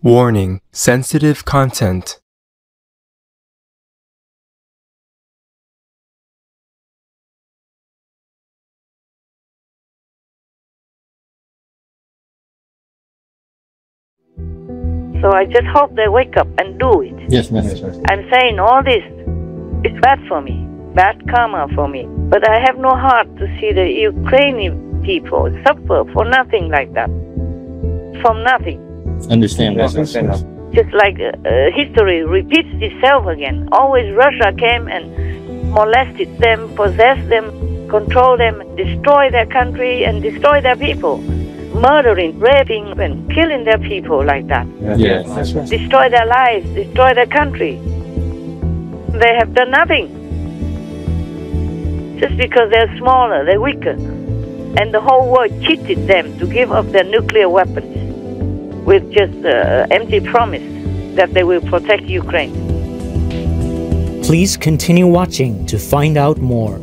Warning: sensitive content. So I just hope they wake up and do it. Yes, ma'am. I'm saying all this is bad for me, bad karma for me. But I have no heart to see the Ukrainian people suffer for nothing like that. From nothing. Understand that. Just like history repeats itself again. Always Russia came and molested them, possessed them, controlled them, destroyed their country and destroyed their people. Murdering, raping, and killing their people like that. Yes, that's right. Destroy their lives, destroy their country. They have done nothing. Just because they're smaller, they're weaker. And the whole world cheated them to give up their nuclear weapons with just empty promise that they will protect Ukraine. Please continue watching to find out more.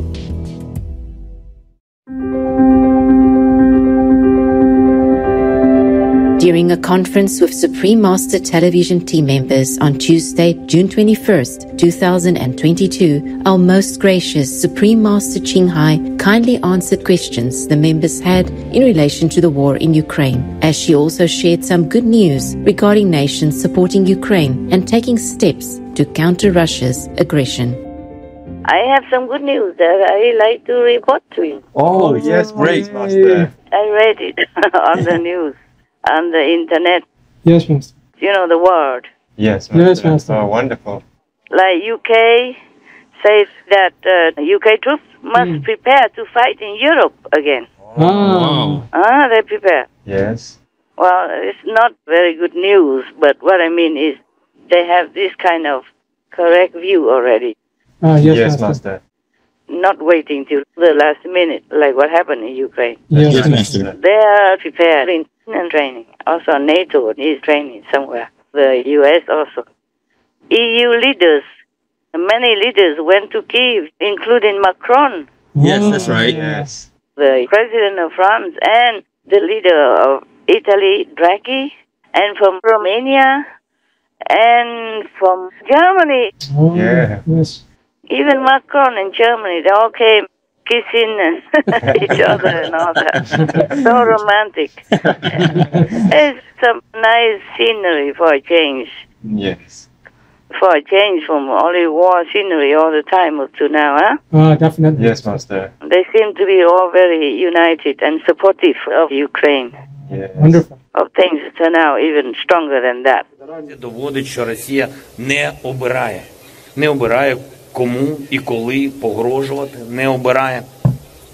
During a conference with Supreme Master Television team members on Tuesday, June 21st, 2022, our most gracious Supreme Master Ching Hai kindly answered questions the members had in relation to the war in Ukraine, as she also shared some good news regarding nations supporting Ukraine and taking steps to counter Russia's aggression. I have some good news that I like to report to you. Oh, yes, great, Master. I read it on the news, on the internet. Yes, Master. You know the word. Yes, Master. Yes, Master. Oh, wonderful. Like UK says that UK troops must prepare to fight in Europe again. Wow. They prepare. Yes. Well, it's not very good news, but what I mean is they have this kind of correct view already. Yes, Master. Not waiting till the last minute, like what happened in Ukraine. Yes, Master. They are preparing and training. Also, NATO is training somewhere. The US also. EU leaders, many leaders went to Kyiv, including Macron, Yes, that's right. Yes. the president of France, and the leader of Italy, Draghi, and from Romania, and from Germany. Yeah. Yes. Even Macron in Germany, they all came kissing and each other and all that. So romantic. It's some nice scenery for a change. Yes. For a change from only war scenery all the time up to now, huh? Definitely. Yes, Master. They seem to be all very united and supportive of Ukraine. Yes. Wonderful. Of things turn out even stronger than that. Доводить, що Росія не обирає. Не обирає, кому і коли погрожувати. Не обирає,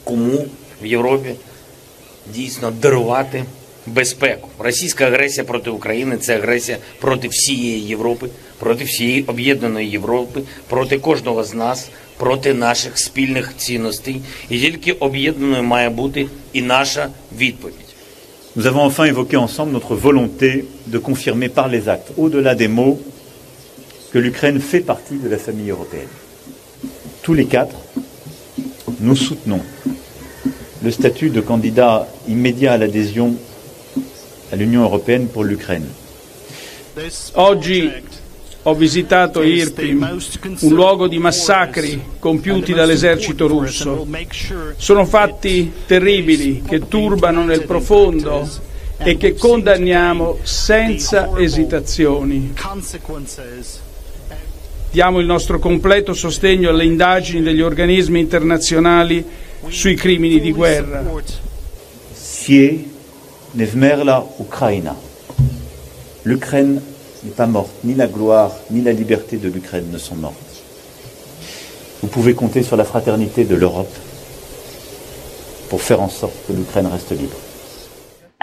кому в Європі дійсно дарувати безпеку. Російська агресія проти України – це агресія проти всієї Європи, проти всієї об'єднаної Європи, проти кожного з нас, проти наших спільних цінностей. І тільки об'єднаною має бути і наша відповідь. Nous avons enfin évoqué ensemble notre volonté de confirmer par les actes, au-delà des mots, que l'Ukraine fait partie de la famille européenne. Tous les quatre, nous soutenons le statut de candidat immédiat à l'adhésion à l'Union européenne pour l'Ukraine. Oggi ho visitato Irpin, un luogo di massacri compiuti dall'esercito russo. Sono fatti terribili che turbano nel profondo e che condanniamo senza esitazioni. Diamo il nostro completo sostegno alle indagini degli organismi internazionali sui crimini di guerra. Sie ne vmerla Ukraina. L'Ukraine n'est pas morte, ni la gloire, ni la liberté de l'Ukraine ne sont mortes. Vous pouvez compter sur la fraternité de l'Europe pour faire en sorte que l'Ukraine reste libre.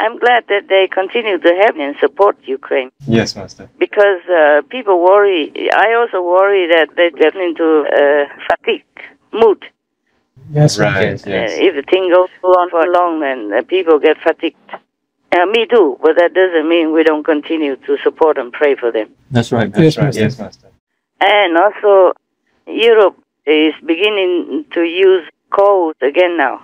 I'm glad that they continue to help and support Ukraine. Yes, Master. Because people worry. I also worry that they get into fatigue mood. Yes, Right, yes. If the thing goes on for long, then people get fatigued. Me too, but that doesn't mean we don't continue to support and pray for them. That's right. Yes, That's right. Master. Yes, Master. And also, Europe is beginning to use codes again now,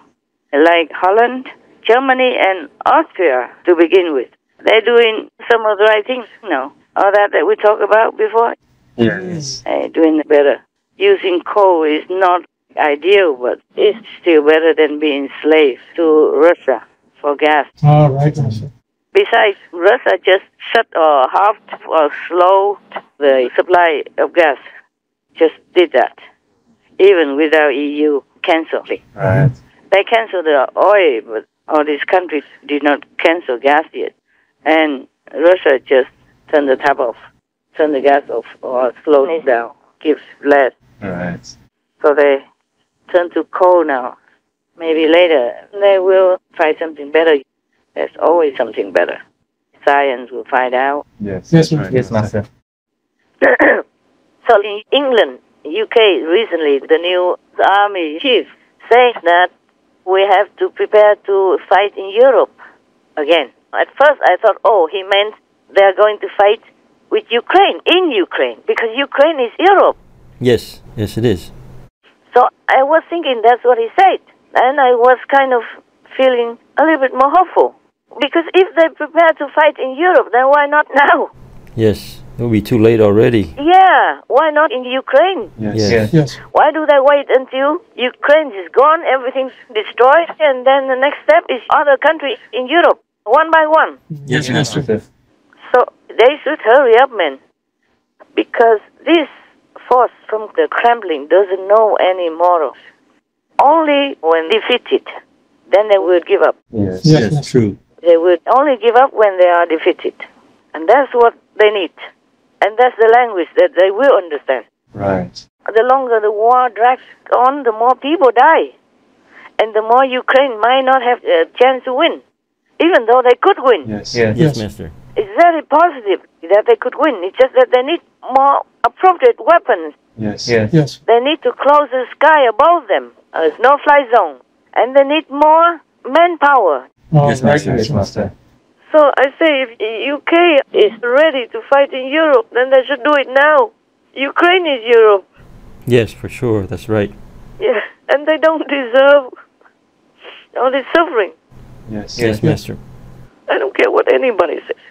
like Holland, Germany, and Austria to begin with. They're doing some of the right things now. All that we talked about before. Yes. They're doing better. Using coal is not ideal, but it's still better than being slave to Russia for gas. All right, Master. Besides, Russia just shut or halved or slowed the supply of gas. Just did that, even without EU canceling. Right. They canceled the oil, but all these countries did not cancel gas yet. And Russia just turned the tap off, turn the gas off, or slow it down, gives less. Right. So they turn to coal now. Maybe later they will try something better. There's always something better. Science will find out. Yes. Yes, Right. Yes, Master. So in England, UK, recently, the new army chief said that we have to prepare to fight in Europe again. At first I thought, oh, he meant they're going to fight with Ukraine, in Ukraine, because Ukraine is Europe. Yes, yes, it is. So I was thinking that's what he said. And I was kind of feeling a little bit more hopeful. Because if they prepare to fight in Europe, then why not now? Yes, it'll be too late already. Yeah, why not in Ukraine? Yes. Yes. Yes. Yes. Why do they wait until Ukraine is gone, everything's destroyed, and then the next step is other countries in Europe, one by one? Yes, Master. So they should hurry up, man. Because this force from the Kremlin doesn't know any morals. Only when defeated, then they will give up. Yes. Yes, Yes, true. They will only give up when they are defeated. And that's what they need. And that's the language that they will understand. Right. The longer the war drags on, the more people die. And the more Ukraine might not have a chance to win, even though they could win. Yes. Yes, Yes. Master. It's very positive that they could win. It's just that they need more appropriate weapons. Yes. Yes. Yes. They need to close the sky above them, a no-fly zone. And they need more manpower. All Yes, right, Master. Yes, Master. So I say if UK is ready to fight in Europe, then they should do it now. Ukraine is Europe. Yes, for sure. That's right. Yeah, and they don't deserve all this suffering. Yes. Yes, Master. I don't care what anybody says.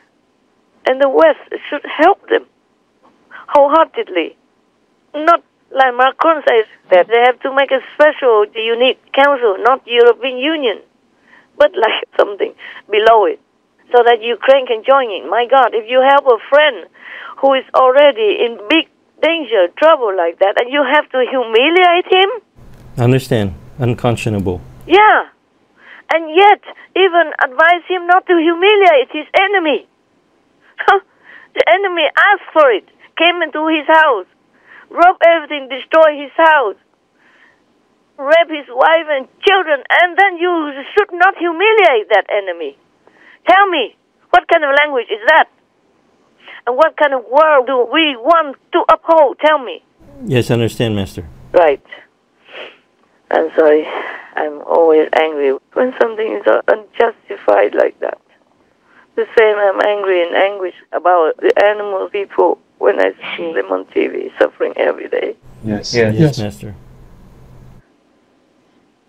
And the West should help them wholeheartedly. Not like Macron says that they have to make a special, unique council, not European Union, but like something below it, so that Ukraine can join in. My God, if you help a friend who is already in big danger, trouble like that, and you have to humiliate him? I understand. Unconscionable. Yeah. And yet, even advise him not to humiliate his enemy. The enemy asked for it, came into his house, robbed everything, destroyed his house, rape his wife and children, and then you should not humiliate that enemy. Tell me, what kind of language is that? And what kind of world do we want to uphold? Tell me. Yes, I understand, Master. Right. I'm sorry. I'm always angry when something is unjustified like that. The same, I'm angry and anguish about the animal people when I see them on TV suffering every day. Yes. Yes, Yes. Master.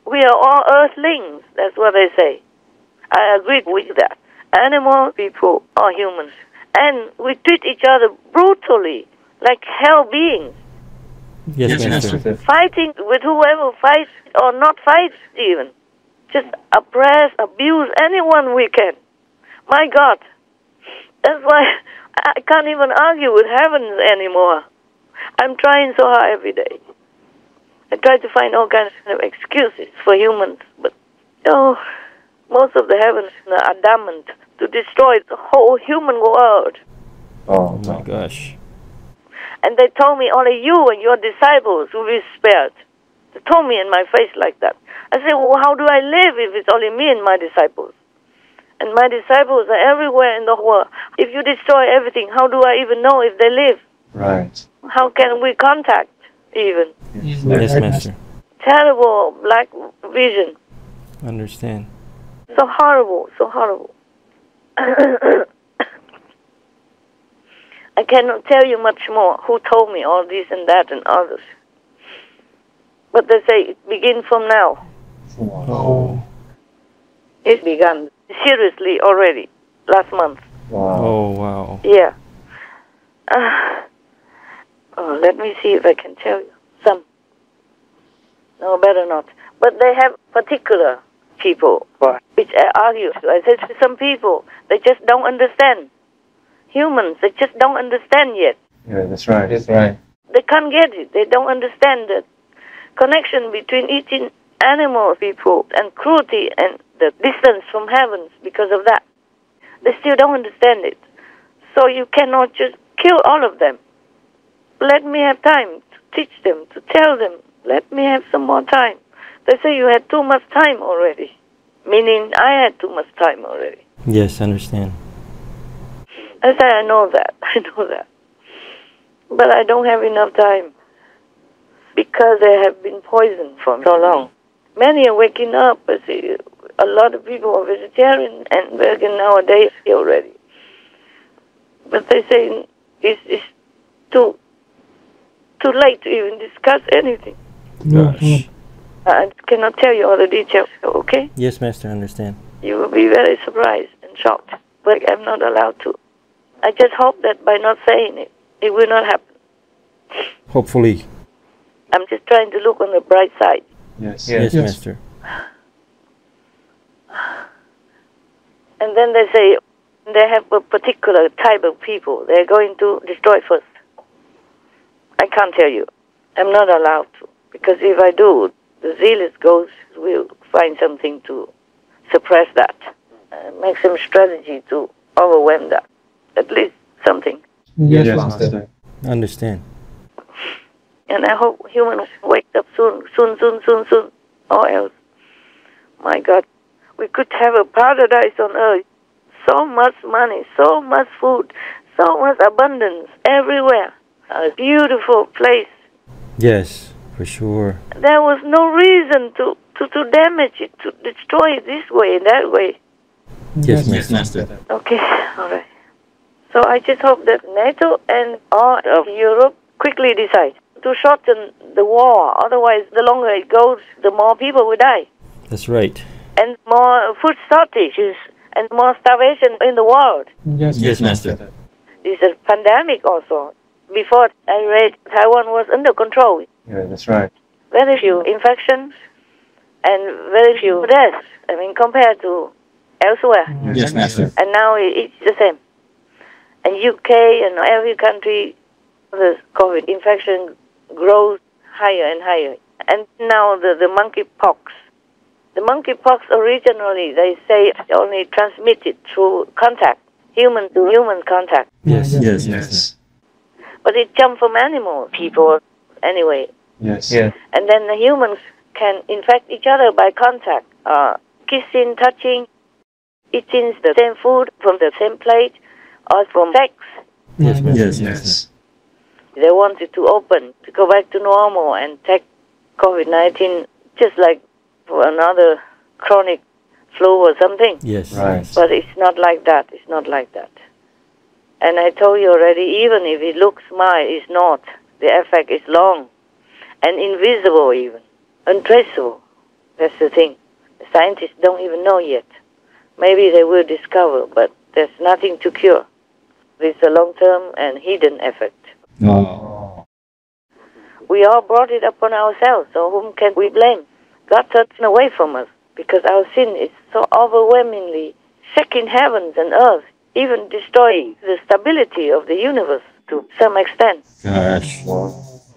We are all earthlings, that's what they say. I agree with that. Animal people are humans. And we treat each other brutally, like hell beings. Yes, Master. Fighting with whoever fights or not fights even. Just oppress, abuse anyone we can. My God. That's why I can't even argue with heavens anymore. I'm trying so hard every day. I try to find all kinds of excuses for humans, but most of the heavens are adamant to destroy the whole human world. Oh, Oh my gosh. And they told me only you and your disciples will be spared. They told me in my face like that. I said, well, how do I live if it's only me and my disciples? And my disciples are everywhere in the world. If you destroy everything, how do I even know if they live? right. How can we contact even? Yes, Master. Terrible black vision. Understand. So horrible, so horrible. I cannot tell you much more who told me all this and that and others. But they say it begins from now. Oh. It's begun seriously already, last month. Wow. Oh, wow. Yeah. Let me see if I can tell you some. No, better not. But they have particular people which I argue. I said to some people, they just don't understand. Humans, they just don't understand yet. Yeah, that's right. That's right. They can't get it. They don't understand the connection between eating animal people and cruelty and the distance from heavens because of that. They still don't understand it. So you cannot just kill all of them. Let me have time to teach them, to tell them. Let me have some more time. They say you had too much time already, meaning I had too much time already. Yes, I understand. I say, I know that. I know that. But I don't have enough time because they have been poisoned for so long. Many are waking up. I see a lot of people are vegetarian and vegan nowadays already. But they say it's too late to even discuss anything. Gosh. I cannot tell you all the details, okay? Yes, Master, I understand. You will be very surprised and shocked, but I'm not allowed to. I just hope that by not saying it, it will not happen. Hopefully. I'm just trying to look on the bright side. Yes. Yes, Master. And then they say they have a particular type of people they're going to destroy first. I can't tell you. I'm not allowed to. Because if I do, the zealous ghosts will find something to suppress that. Make some strategy to overwhelm that. At least something. Yes, Master. I understand. And I hope humans wake up soon. Or else, my God, we could have a paradise on earth. So much money, so much food, so much abundance everywhere. A beautiful place. Yes, for sure. There was no reason to damage it, to destroy it this way and that way. Yes, Master. Okay, all right. So I just hope that NATO and all of Europe quickly decide to shorten the war. Otherwise, the longer it goes, the more people will die. That's right. And more food shortages and more starvation in the world. Yes, Master. It's a pandemic also. Before I read, Taiwan was under control. Yeah, that's right. Very few infections and very few deaths. I mean, compared to elsewhere. Yes, Master. And now it's the same. And UK and every country, the COVID infection grows higher and higher. And now the monkeypox. The monkeypox originally, they say, only transmitted through contact, human to human contact. Yes. But it jumped from animal people anyway. Yes. And then the humans can infect each other by contact, kissing, touching, eating the same food from the same plate, or from sex. Yes, Master. Yes. They wanted to open, to go back to normal and take COVID-19 just like for another chronic flu or something. Yes. Right. But it's not like that. It's not like that. And I told you already, even if it looks mild, it's not. The effect is long and invisible even, untraceable. That's the thing. The scientists don't even know yet. Maybe they will discover, but there's nothing to cure. It's a long-term and hidden effect. Oh. We all brought it upon ourselves, so whom can we blame? God turned away from us because our sin is so overwhelmingly shaking heavens and earth, even destroying the stability of the universe to some extent. Gosh.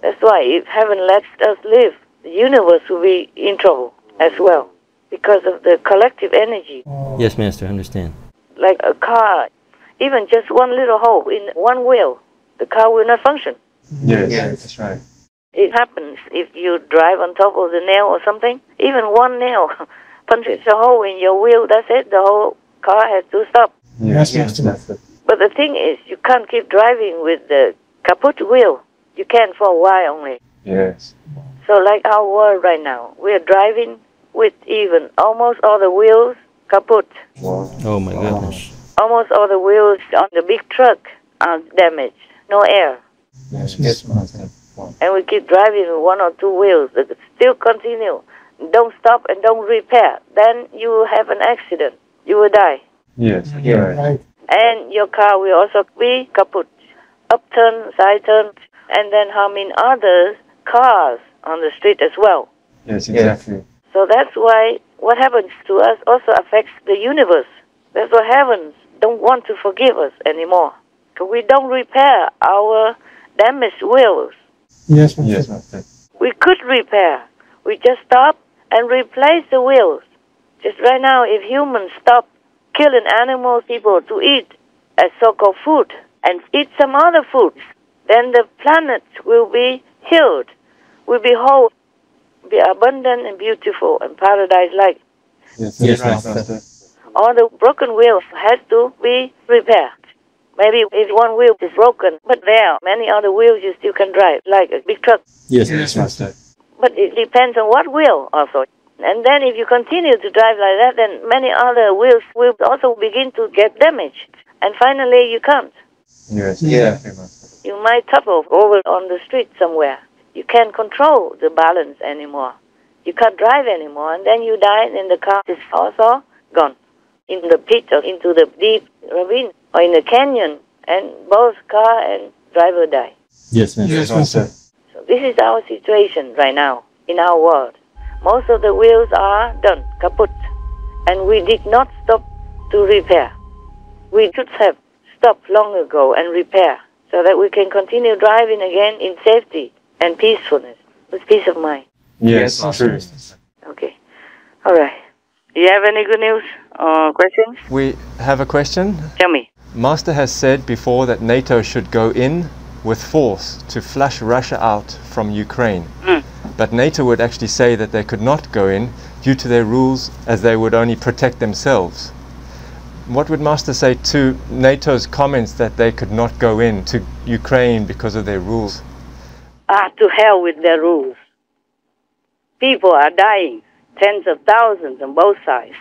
That's why if heaven lets us live, the universe will be in trouble as well because of the collective energy. Yes, Master, I understand. Like a car, even just one little hole in one wheel, the car will not function. Yes, that's right. It happens if you drive on top of the nail or something. Even one nail punches a hole in your wheel, that's it. The whole car has to stop. Yes, Master. But the thing is, you can't keep driving with the kaput wheel. You can for a while only. Yes. So like our world right now, we are driving with even almost all the wheels kaput. Wow. Oh my goodness. Almost all the wheels on the big truck are damaged. No air. Yes, Master. Wow. And we keep driving with one or two wheels that still continue. Don't stop and don't repair. Then you will have an accident. You will die. Yes, Right. And your car will also be kaput, upturn, side turn, and then harming other cars on the street as well. Yes, exactly. So that's why what happens to us also affects the universe. That's why heavens don't want to forgive us anymore. Because we don't repair our damaged wills. Yes, Master. Yes, Master. We could repair. We just stop and replace the wills. Just right now, if humans stop killing animals, people to eat as so-called food and eat some other foods, then the planet will be healed, will be whole, be abundant and beautiful and paradise-like. Yes, Yes, right, Master. Master. All the broken wheels has to be repaired. Maybe if one wheel is broken, but there are many other wheels you still can drive, like a big truck. Yes, Yes, Master. But it depends on what wheel also. And then if you continue to drive like that, then many other wheels will also begin to get damaged. And finally you can't. Yes, Yeah. exactly, Master. You might topple over on the street somewhere. You can't control the balance anymore. You can't drive anymore, and then you die, and the car is also gone in the pit or into the deep ravine or in the canyon, and both car and driver die. Yes, Master. Yes, Master. So this is our situation right now in our world. Most of the wheels are done, kaput, and we did not stop to repair. We should have stopped long ago and repair so that we can continue driving again in safety and peacefulness, with peace of mind. Yes, true. Okay. All right. Do you have any good news or questions? We have a question. Tell me. Master has said before that NATO should go in with force to flush Russia out from Ukraine. But NATO would actually say that they could not go in due to their rules, as they would only protect themselves. What would Master say to NATO's comments that they could not go in to Ukraine because of their rules? To hell with their rules. People are dying, tens of thousands on both sides.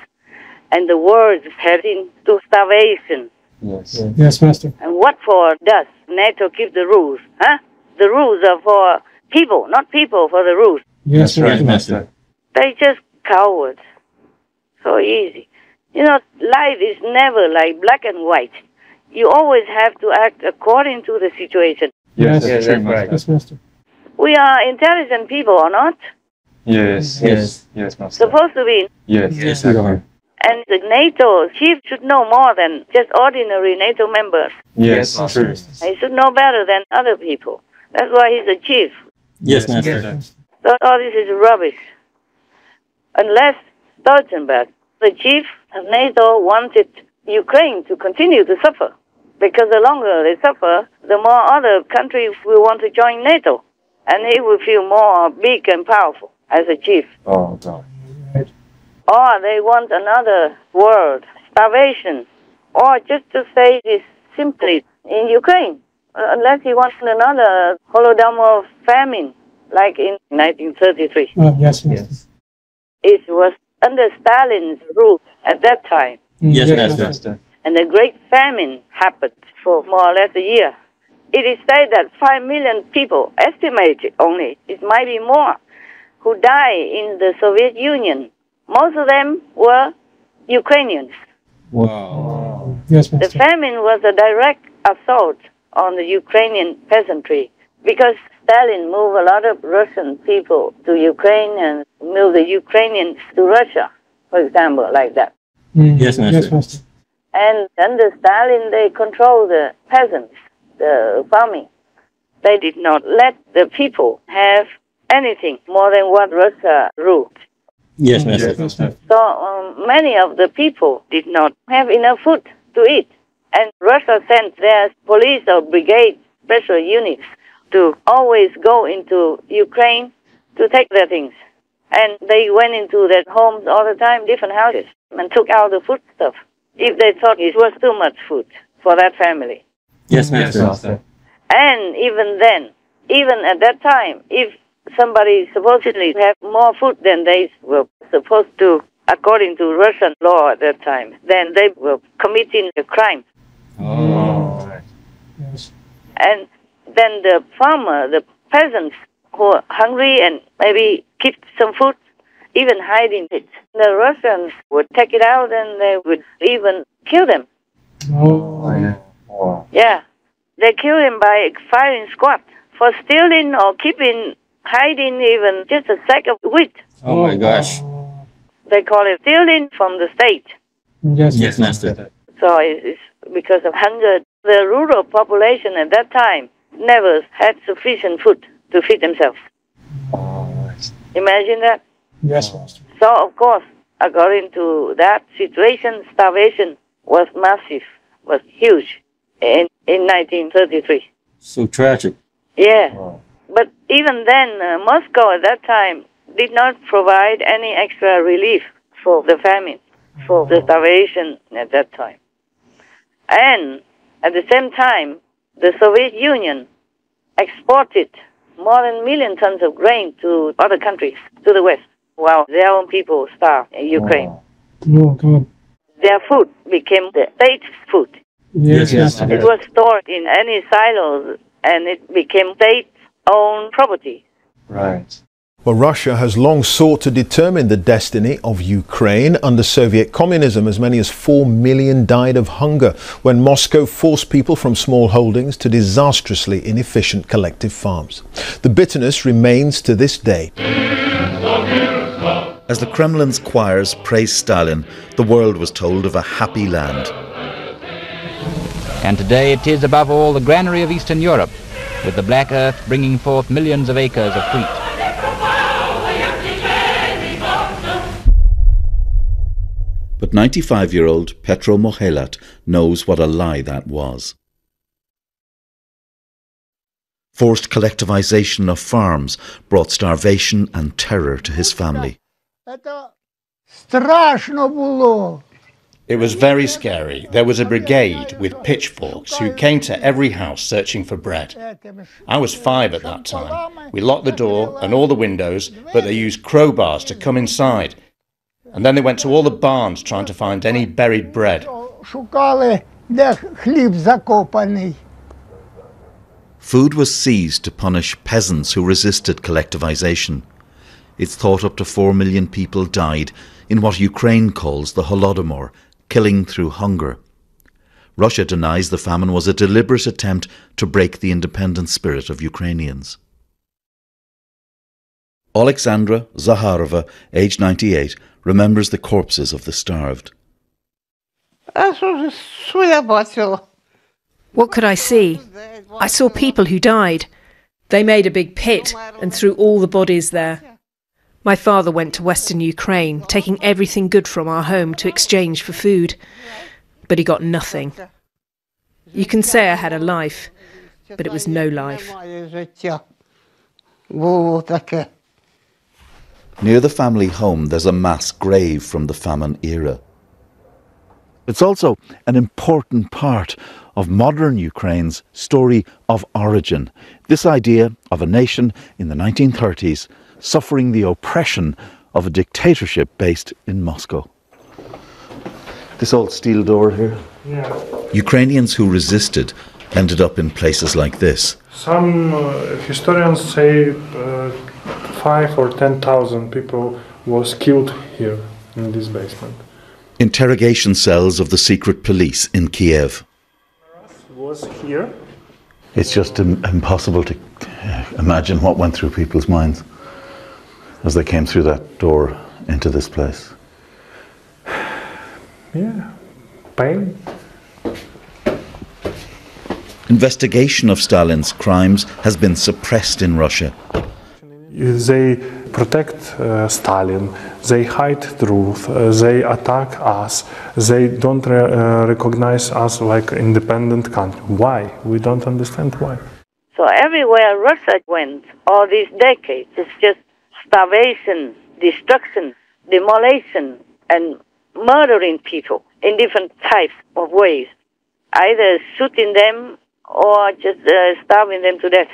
And the world is heading to starvation. Yes. Yes, Master. And what for does NATO keep the rules? Huh? The rules are for people, not people for the rules. Yes, That's right, Master. Master. They just cowards. So easy. You know, life is never like black and white. You always have to act according to the situation. Yes, Yes, that's true, Master. Yes, Master. We are intelligent people or not? Yes, Yes. yes, Master. Supposed to be. Yes, Yes, exactly. we are. And the NATO chief should know more than just ordinary NATO members. Yes, true. He should know better than other people. That's why he's the chief. Yes, Master. So all this is rubbish. Unless Stoltenberg, the chief of NATO, wanted Ukraine to continue to suffer. Because the longer they suffer, the more other countries will want to join NATO. And he will feel more big and powerful as a chief. Oh, God. Or they want another world, starvation. Or just to say this simply, in Ukraine, unless he wants another Holodomor famine, like in 1933. Yes, Master. It was under Stalin's rule at that time. Yes, Yes, Master. Master. And a great famine happened for more or less a year. It is said that 5 million people, estimated only, it might be more, who died in the Soviet Union. Most of them were Ukrainians. Wow. Yes, The Master. famine was a direct assault on the Ukrainian peasantry because Stalin moved a lot of Russian people to Ukraine and moved the Ukrainians to Russia, for example, like that. Yes, Master. Yes, Master. And under Stalin, they controlled the peasants, the farming. They did not let the people have anything more than what Russia ruled. Yes, Master. Yes, Master. So many of the people did not have enough food to eat. And Russia sent their police or brigade special units to always go into Ukraine to take their things. And they went into their homes all the time, different houses, and took out the food stuff if they thought it was too much food for that family. Yes, Yes, Master. Master. And even then, even at that time, if somebody supposedly have more food than they were supposed to, according to Russian law at that time, then they were committing a crime. Oh, right. Yes. And then the farmer, the peasants who are hungry and maybe keep some food, even hiding it. The Russians would take it out and they would even kill them. Oh, yeah. Wow. Yeah. They kill him by firing squad for stealing or keeping, hiding even just a sack of wheat. Oh my gosh. They call it stealing from the state. Yes, Yes, Master. So it's because of hunger. The rural population at that time never had sufficient food to feed themselves. Imagine that. Yes, Master. So, of course, according to that situation, starvation was massive, was huge in 1933. So tragic. Yeah. But even then, Moscow at that time did not provide any extra relief for the famine, for the starvation at that time. And at the same time, the Soviet Union exported more than 1 million tons of grain to other countries, to the West, while their own people starved in Ukraine. Oh, God. Their food became the state food. Yes, Yes, Master. It was stored in any silos, and it became state-owned property. Right. Well, Russia has long sought to determine the destiny of Ukraine. Under Soviet communism, as many as 4 million died of hunger when Moscow forced people from small holdings to disastrously inefficient collective farms. The bitterness remains to this day. As the Kremlin's choirs praised Stalin, the world was told of a happy land. And today it is above all the granary of Eastern Europe, with the black earth bringing forth millions of acres of wheat. But 95-year-old Petro Mohelat knows what a lie that was. Forced collectivization of farms brought starvation and terror to his family. It was very scary. There was a brigade with pitchforks who came to every house searching for bread. I was 5 at that time. We locked the door and all the windows, but they used crowbars to come inside. And then they went to all the barns trying to find any buried bread. Food was seized to punish peasants who resisted collectivization. It's thought up to 4 million people died in what Ukraine calls the Holodomor, killing through hunger. Russia denies the famine was a deliberate attempt to break the independent spirit of Ukrainians. Alexandra Zaharova, aged 98, remembers the corpses of the starved. What could I see? I saw people who died. They made a big pit and threw all the bodies there. My father went to Western Ukraine, taking everything good from our home to exchange for food. But he got nothing. You can say I had a life, but it was no life. Near the family home, there's a mass grave from the famine era. It's also an important part of modern Ukraine's story of origin. This idea of a nation in the 1930s suffering the oppression of a dictatorship based in Moscow. This old steel door here? Yeah. Ukrainians who resisted ended up in places like this. Some historians say 5,000 or 10,000 people was killed here in this basement. Interrogation cells of the secret police in Kiev. Was here. It's just impossible to imagine what went through people's minds as they came through that door into this place. Yeah, pain. Investigation of Stalin's crimes has been suppressed in Russia. They protect Stalin, they hide truth, they attack us, they don't recognize us like independent country. Why? We don't understand why. So everywhere Russia went, all these decades, it's just starvation, destruction, demolition, and murdering people in different types of ways, either shooting them or just starving them to death.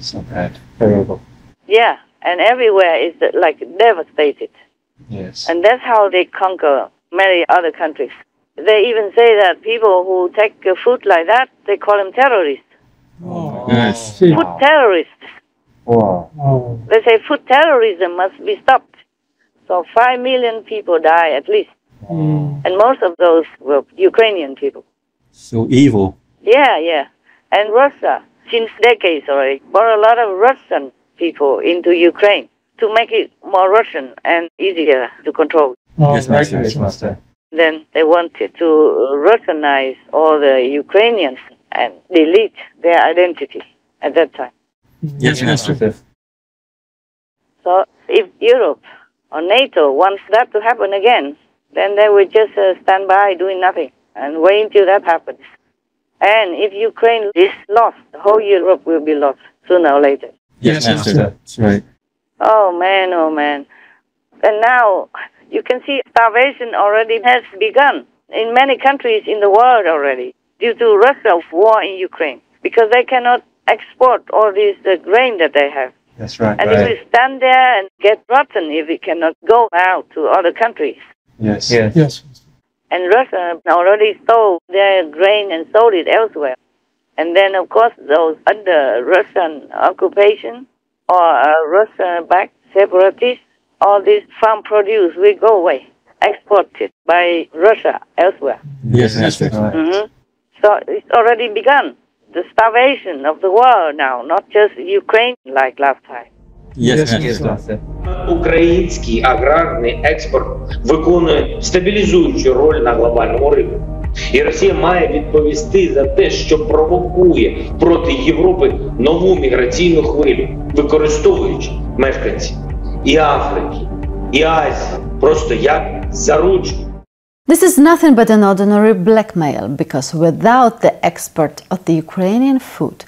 So bad. Terrible. Yeah, and everywhere is like devastated. Yes. And that's how they conquer many other countries. They even say that people who take food like that, they call them terrorists. Oh, Yes. Food terrorists. Wow. They say food terrorism must be stopped. So 5 million people die at least And most of those were Ukrainian people. So evil. Yeah. And Russia, since decades already, brought a lot of Russian people into Ukraine to make it more Russian and easier to control. Yes, Master. Then they wanted to Russianize all the Ukrainians and delete their identity at that time. Yes, Master. So if Europe or NATO wants that to happen again, then they would just stand by doing nothing and wait until that happens. And if Ukraine is lost, the whole Europe will be lost sooner or later. Yes, Master. That's right. Oh man. And now you can see starvation already has begun in many countries in the world already due to Russia's war in Ukraine, because they cannot export all this grain that they have. That's right. And it will stand there and get rotten if it cannot go out to other countries. Yes. And Russia already stole their grain and sold it elsewhere. And then, of course, those under Russian occupation or Russia-backed separatists, all this farm produce will go away, exported by Russia elsewhere. Yes, Master. So it's already begun. The starvation of the world now, not just Ukraine like last time. Yes, Master. Український аграрний експорт виконує стабілізуючу роль на глобальному ринку. І Росія має відповісти за те, що провокує проти Європи нову міграційну хвилю, використовуючи мешканців і Африки, і Азії, просто як заручник. This is nothing but an ordinary blackmail, because without the export of the Ukrainian food,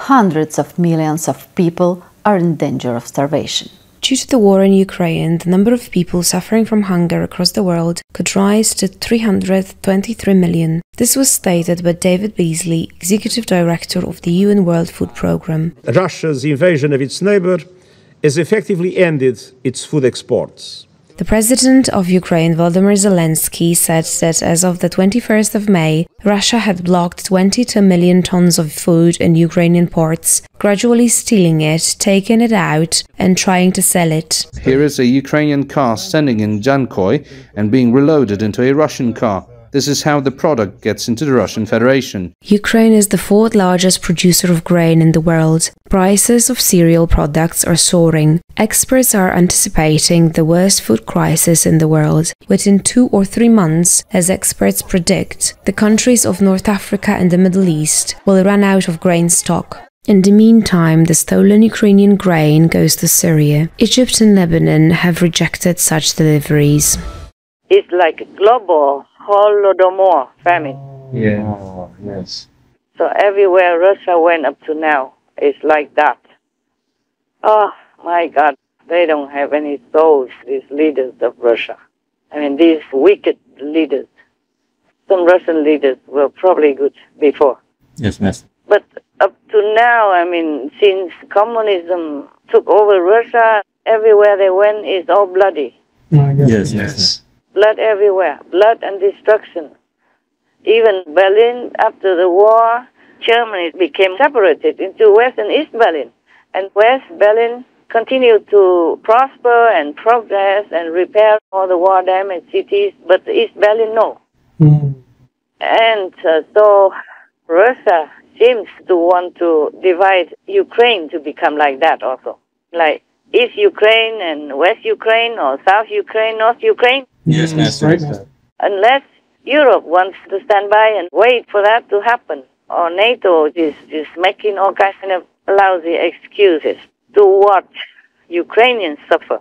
hundreds of millions of people are in danger of starvation. Due to the war in Ukraine, the number of people suffering from hunger across the world could rise to 323 million. This was stated by David Beasley, Executive Director of the UN World Food Programme. Russia's invasion of its neighbor has effectively ended its food exports. The President of Ukraine, Volodymyr Zelensky, said that as of the 21st of May, Russia had blocked 22 million tons of food in Ukrainian ports, gradually stealing it, taking it out, and trying to sell it. Here is a Ukrainian car standing in Jankoy and being reloaded into a Russian car. This is how the product gets into the Russian Federation. Ukraine is the fourth largest producer of grain in the world. Prices of cereal products are soaring. Experts are anticipating the worst food crisis in the world. Within 2 or 3 months, as experts predict, the countries of North Africa and the Middle East will run out of grain stock. In the meantime, the stolen Ukrainian grain goes to Syria. Egypt and Lebanon have rejected such deliveries. It's like a global Holodomor famine. Yes. So everywhere Russia went up to now, it's like that. Oh my God, they don't have any souls, these leaders of Russia. I mean, these wicked leaders. Some Russian leaders were probably good before. Yes, Master. But up to now, I mean, since communism took over Russia, everywhere they went is all bloody. Yes. Blood everywhere, blood and destruction. Even Berlin, after the war, Germany became separated into West and East Berlin. And West Berlin continued to prosper and progress and repair all the war-damaged cities, but East Berlin, no. And so Russia seems to want to divide Ukraine to become like that also. Like East Ukraine and West Ukraine, or South Ukraine, North Ukraine. Yes, Master. Unless Europe wants to stand by and wait for that to happen, or NATO is making all kinds of lousy excuses to watch Ukrainians suffer,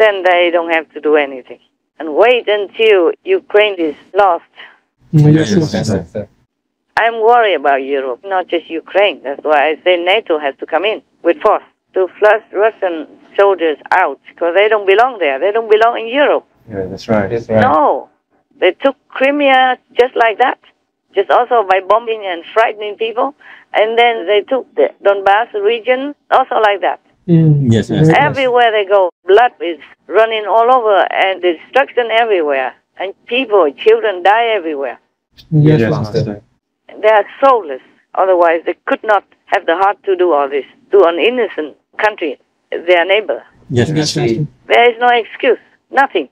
then they don't have to do anything. And wait until Ukraine is lost. Yes, Master. I'm worried about Europe, not just Ukraine. That's why I say NATO has to come in with force to flush Russian soldiers out, because they don't belong there. They don't belong in Europe. Yeah, that's right. No, they took Crimea just like that, just also by bombing and frightening people. And then they took the Donbass region also like that. Yes, Master. Everywhere they go, blood is running all over and destruction everywhere. And people, children die everywhere. Yes, Master. They are soulless. Otherwise, they could not have the heart to do all this to an innocent country, their neighbor. Yes, Master. There is no excuse, nothing.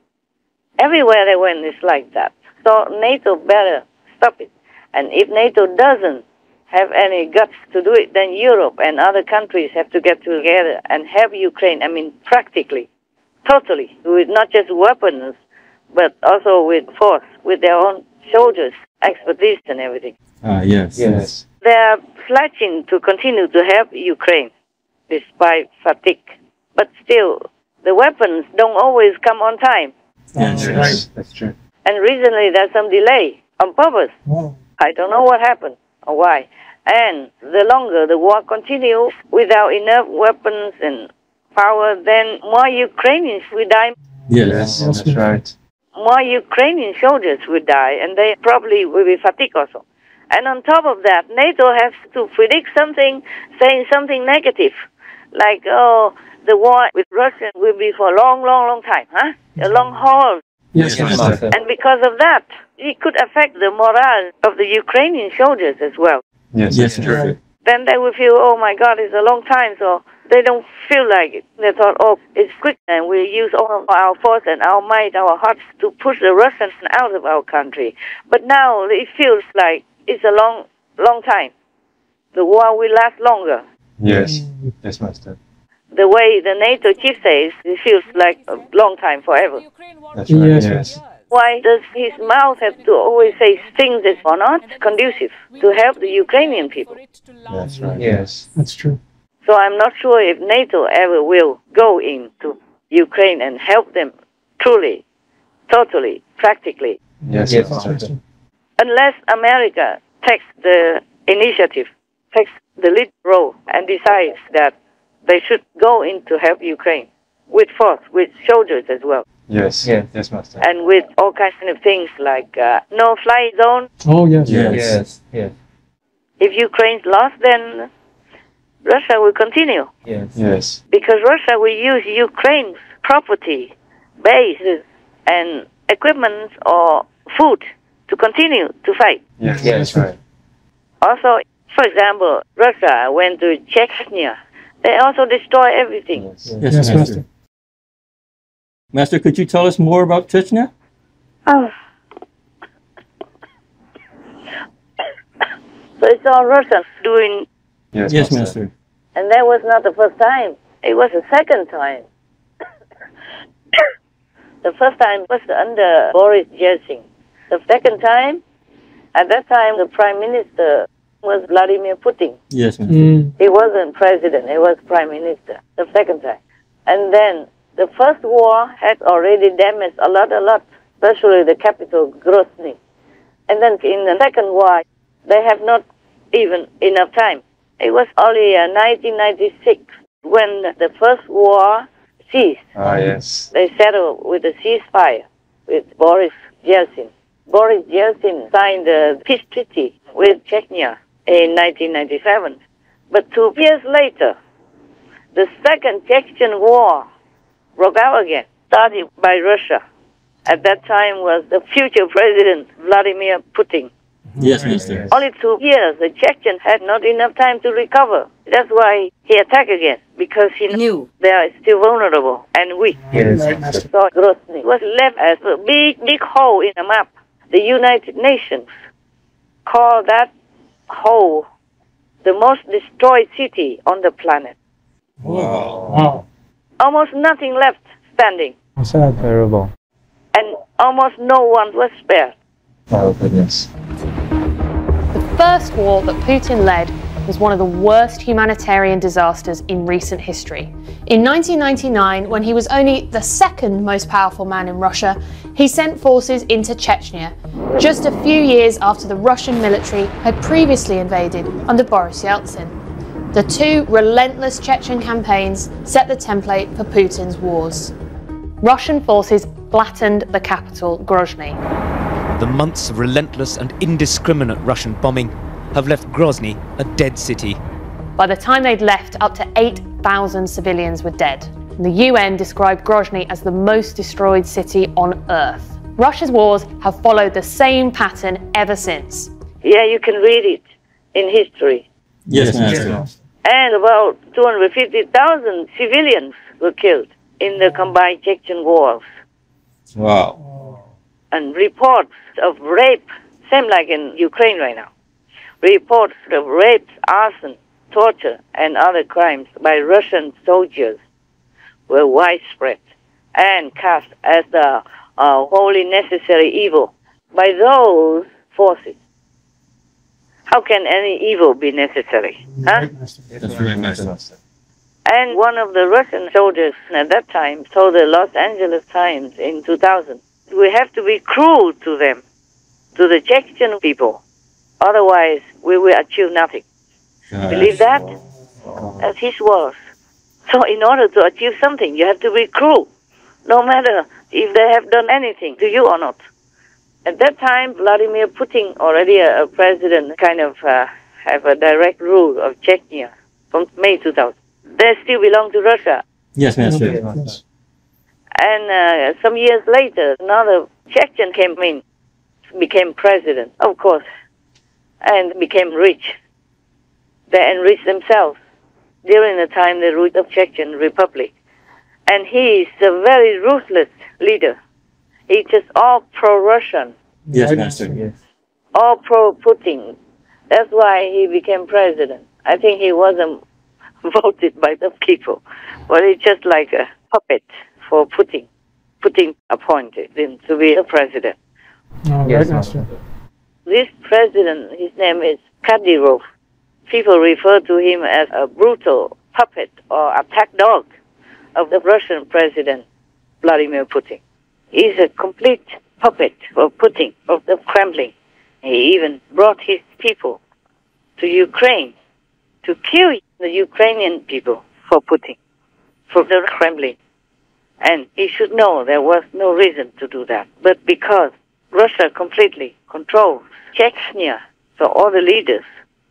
Everywhere they went, it's like that. So NATO better stop it. And if NATO doesn't have any guts to do it, then Europe and other countries have to get together and help Ukraine, I mean, practically, totally, with not just weapons, but also with force, with their own soldiers, expertise and everything. Yes. Yes. They are pledging to continue to help Ukraine, despite fatigue. But still, the weapons don't always come on time. Yes. That's true. And recently there's some delay on purpose. I don't know what happened or why. And the longer the war continues without enough weapons and power, then more Ukrainians will die. Yes, that's right. More Ukrainian soldiers will die, and they probably will be fatigued also. And on top of that, NATO has to predict something, saying something negative, like, oh, the war with Russia will be for a long, long, long time, huh? A long haul. Yes, Master. And because of that, it could affect the morale of the Ukrainian soldiers as well. Yes, yes, true. Then they will feel, oh my God, it's a long time, so they don't feel like it. They thought, oh, it's quick, and we'll use all of our force and our might, our hearts to push the Russians out of our country. But now it feels like it's a long, long time. The war will last longer. Yes, yes, Master. The way the NATO chief says, it feels like a long time, forever. That's right, yes. Why does his mouth have to always say things that are not conducive to help the Ukrainian people? That's right. Yes, that's true. So I'm not sure if NATO ever will go into Ukraine and help them truly, totally, practically. Yes, yes, Master. Unless America takes the initiative, takes the lead role, and decides that they should go in to help Ukraine with force, with soldiers as well. Yes, yes, yes, Master. And with all kinds of things like no-fly zone. Oh, yes. Yes, yes, yes. If Ukraine's lost, then Russia will continue. Yes. Yes. Because Russia will use Ukraine's property, bases, and equipment or food to continue to fight. Yes, yes, that's right. Also, for example, Russia went to Chechnya. They also destroy everything. Yes, yes, Master. Master, could you tell us more about Chechnya? Oh. So it's all Russians doing. Yes, yes, Master. And that was not the first time. It was the second time. The first time was under Boris Yeltsin. The second time, at that time, the Prime Minister was Vladimir Putin. Yes, Master. He wasn't president, he was Prime Minister, the second time. And then the first war had already damaged a lot, especially the capital, Grozny. And then in the second war, they have not even enough time. It was only 1996 when the first war ceased. Ah, yes. They settled with a ceasefire with Boris Yeltsin. Boris Yeltsin signed the peace treaty with Chechnya in 1997. But 2 years later, the second Chechen war broke out again, started by Russia. At that time was the future president, Vladimir Putin. Yes, Master. Only 2 years, the Chechens had not enough time to recover. That's why he attacked again, because he knew they are still vulnerable and weak. Yes, So Grozny was left as a big hole in the map. The United Nations called that hole the most destroyed city on the planet. Wow. Almost nothing left standing. That's terrible. And almost no one was spared. Oh, goodness. The first war that Putin led was one of the worst humanitarian disasters in recent history. In 1999, when he was only the second most powerful man in Russia, he sent forces into Chechnya, just a few years after the Russian military had previously invaded under Boris Yeltsin. The two relentless Chechen campaigns set the template for Putin's wars. Russian forces flattened the capital, Grozny. The months of relentless and indiscriminate Russian bombing have left Grozny a dead city. By the time they'd left, up to 8,000 civilians were dead. The UN described Grozny as the most destroyed city on Earth. Russia's wars have followed the same pattern ever since. Yeah, you can read it in history. Yes, Master. And about 250,000 civilians were killed in the combined Chechen wars. Wow. and reports of rape, same like in Ukraine right now. Reports of rape, arson, torture, and other crimes by Russian soldiers were widespread and cast as the wholly necessary evil by those forces. How can any evil be necessary? Huh? That's very nice. And one of the Russian soldiers at that time told the Los Angeles Times in 2000, we have to be cruel to them, to the Chechen people. Otherwise, we will achieve nothing. Believe that? That's his words. So in order to achieve something, you have to be cruel, no matter if they have done anything to you or not. At that time, Vladimir Putin, already a president, kind of have a direct rule of Chechnya from May 2000. They still belong to Russia. Yes, Master. And some years later, another Chechen came in, became president, of course, and became rich. They enriched themselves during the time they ruled the Chechen Republic. And he is a very ruthless leader. He's just all pro-Russian. Yes, Master. Yes. All pro-Putin. That's why he became president. I think he wasn't voted by the people, but he's just like a puppet for Putin. Putin appointed him to be the president. Yes, Master. This president, his name is Kadyrov. People refer to him as a brutal puppet or attack dog of the Russian president, Vladimir Putin. He's a complete puppet for Putin, of the Kremlin. He even brought his people to Ukraine to kill the Ukrainian people for Putin, for the Kremlin. And he should know there was no reason to do that. But because Russia completely controls Chechnya, so all the leaders,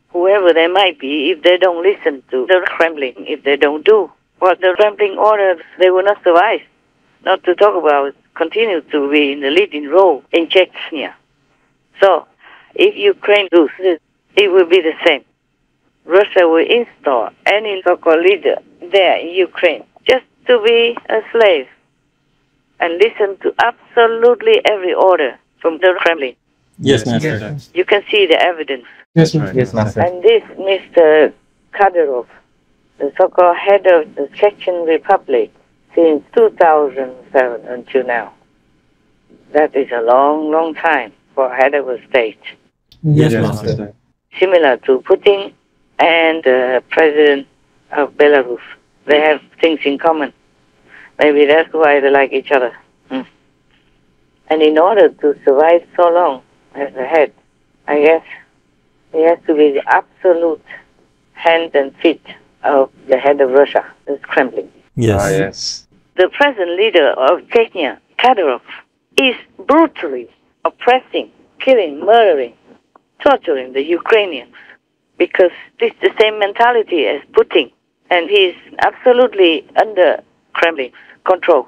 whoever they might be, if they don't listen to the Kremlin, if they don't do what the Kremlin orders, they will not survive. Not to talk about continue to be in the leading role in Chechnya. So, if Ukraine loses, it will be the same. Russia will install any so-called leader there in Ukraine just to be a slave and listen to absolutely every order from the Kremlin. Yes, Master. You can see the evidence. Yes, Master. And this Mr. Kadyrov, the so-called head of the Chechen Republic, since 2007 until now. That is a long, long time for a head of a state. Yes, Master. Similar to Putin and the president of Belarus. They have things in common. Maybe that's why they like each other. And in order to survive so long as a head, I guess he has to be the absolute hand and feet of the head of Russia, the Kremlin. Yes. Yes. The present leader of Chechnya, Kadyrov, is brutally oppressing, killing, murdering, torturing the Ukrainians because it's the same mentality as Putin, and he's absolutely under Kremlin's control.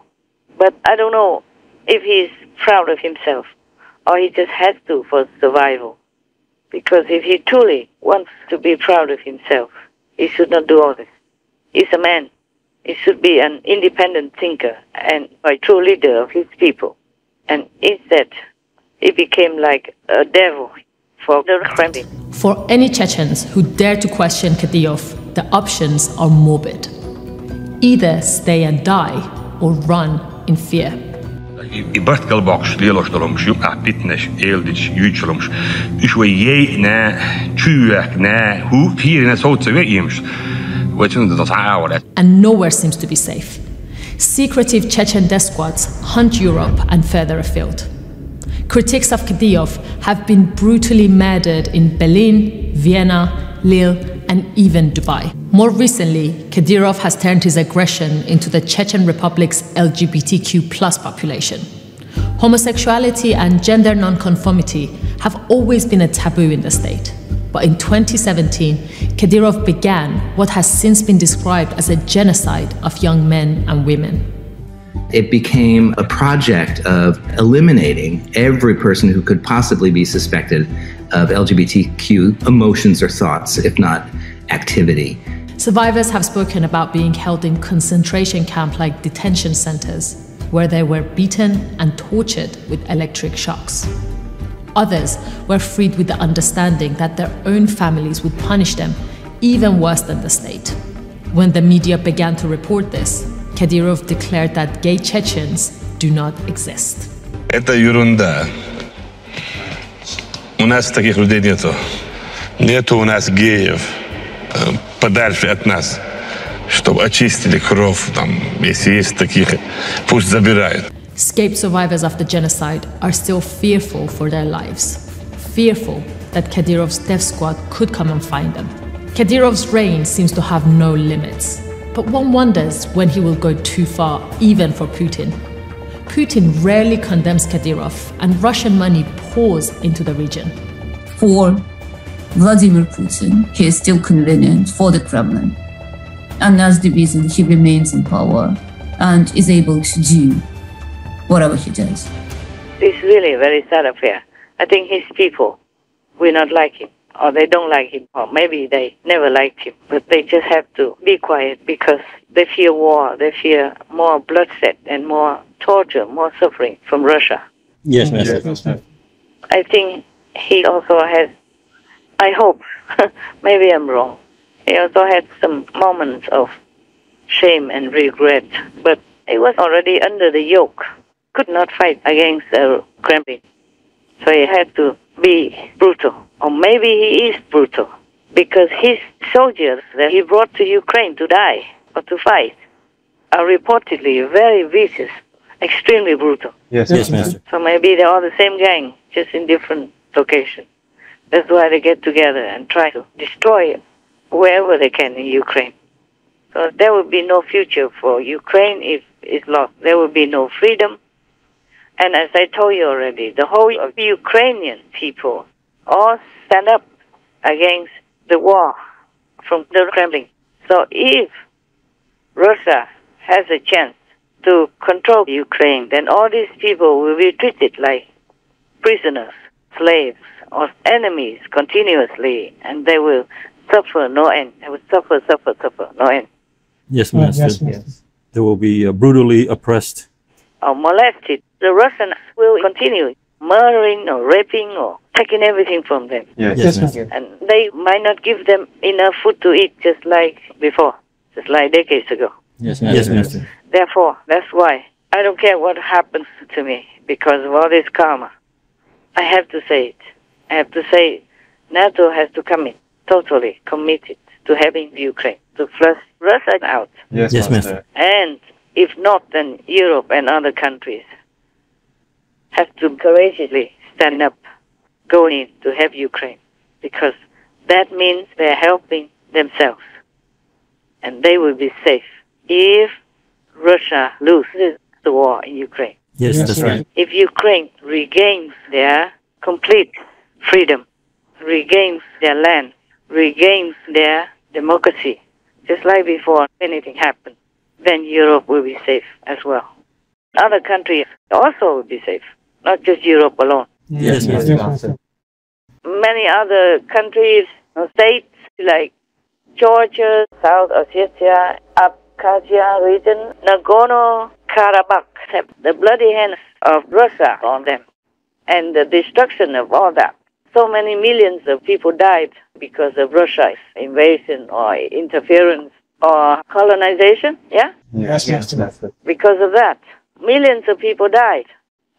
But I don't know if he's proud of himself or he just has to for survival. Because if he truly wants to be proud of himself, he should not do all this. He's a man. He should be an independent thinker and a true leader of his people. And instead, he became like a devil for the Kremlin. For any Chechens who dare to question Kadyrov, the options are morbid. Either stay and die or run in fear. I bartkalbaks lielostalums apitnes eldich juichalums ishwe ye na chuak na hu firna sotsewe ims and nowhere seems to be safe. Secretive Chechen death squads hunt Europe and further afield. Critics of Kadyrov have been brutally murdered in Berlin, Vienna, Lille, and even Dubai. More recently, Kadyrov has turned his aggression into the Chechen Republic's LGBTQ+ population. Homosexuality and gender nonconformity have always been a taboo in the state. But in 2017, Kadyrov began what has since been described as a genocide of young men and women. It became a project of eliminating every person who could possibly be suspected of LGBTQ emotions or thoughts, if not activity. Survivors have spoken about being held in concentration camp-like detention centers, where they were beaten and tortured with electric shocks. Others were freed with the understanding that their own families would punish them even worse than the state. When the media began to report this, Kadyrov declared that gay Chechens do not exist. Это ерунда. У нас таких людей нету. Нету у нас геев подальше от нас, чтобы очистили кровь. Там, если есть таких, пусть забирают. Escaped survivors of the genocide are still fearful for their lives, fearful that Kadyrov's death squad could come and find them. Kadyrov's reign seems to have no limits, but one wonders when he will go too far, even for Putin. Putin rarely condemns Kadyrov, and Russian money pours into the region. For Vladimir Putin, he is still convenient for the Kremlin, and that's the reason he remains in power and is able to do whatever he does. It's really a very sad affair. I think his people will not like him, or they don't like him, or maybe they never liked him, but they just have to be quiet because they fear war, they fear more bloodshed and more torture, more suffering from Russia. Yes, Master. I think he also has, I hope, maybe I'm wrong, he also had some moments of shame and regret, but he was already under the yoke, could not fight against the Kremlin, so he had to be brutal, or maybe he is brutal, because his soldiers that he brought to Ukraine to die or to fight are reportedly very vicious, extremely brutal. Yes, Master. So maybe they're all the same gang, just in different locations. That's why they get together and try to destroy wherever they can in Ukraine. So there will be no future for Ukraine if it's lost. There will be no freedom. And as I told you already, the whole of Ukrainian people all stand up against the war from the Kremlin. So if Russia has a chance to control Ukraine, then all these people will be treated like prisoners, slaves, or enemies continuously, and they will suffer no end. They will suffer no end. Yes, Master. Yes. They will be brutally oppressed. Or molested. The Russians will continue murdering or raping or taking everything from them. Yes, Master. And they might not give them enough food to eat just like before, just like decades ago. Yes, Master. Yes, Master. Therefore, that's why I don't care what happens to me because of all this karma. I have to say it. I have to say NATO has to come in, totally committed to having Ukraine, to flush Russia out. Yes, Master. And if not, then Europe and other countries have to courageously stand up, go in to help Ukraine, because that means they're helping themselves, and they will be safe if Russia loses the war in Ukraine. Yes, that's right. If Ukraine regains their complete freedom, regains their land, regains their democracy, just like before anything happened, then Europe will be safe as well. Other countries also will be safe, not just Europe alone. Yes, Master. Many other countries, states like Georgia, South Ossetia, Abkhazia region, Nagorno-Karabakh have the bloody hands of Russia on them and the destruction of all that. So many millions of people died because of Russia's invasion or interference or colonization, yeah? Yes, Master. Because of that, millions of people died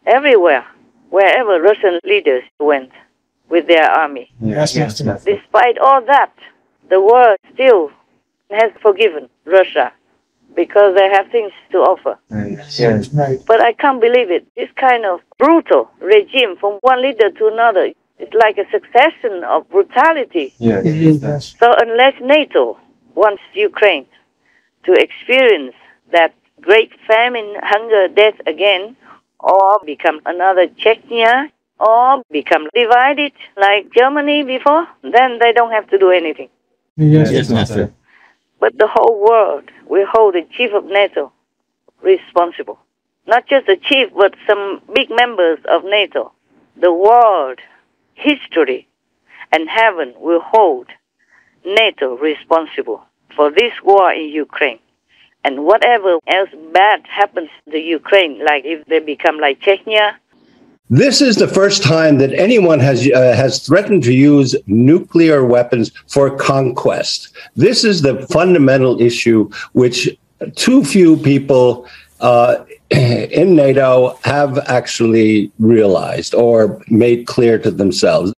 everywhere, wherever Russian leaders went with their army. Yes, Master. Despite all that, the world still has forgiven Russia because they have things to offer. Yes, right. But I can't believe it. This kind of brutal regime from one leader to another, it's like a succession of brutality. Yes. So unless NATO wants Ukraine to experience that great famine, hunger, death again, or become another Chechnya, or become divided like Germany before, then they don't have to do anything. Yes, Master. But the whole world will hold the chief of NATO responsible. Not just the chief, but some big members of NATO. The world, history, and heaven will hold NATO responsible for this war in Ukraine And whatever else bad happens to Ukraine, like if they become like Chechnya. This is the first time that anyone has threatened to use nuclear weapons for conquest. This is the fundamental issue which too few people in NATO have actually realized or made clear to themselves.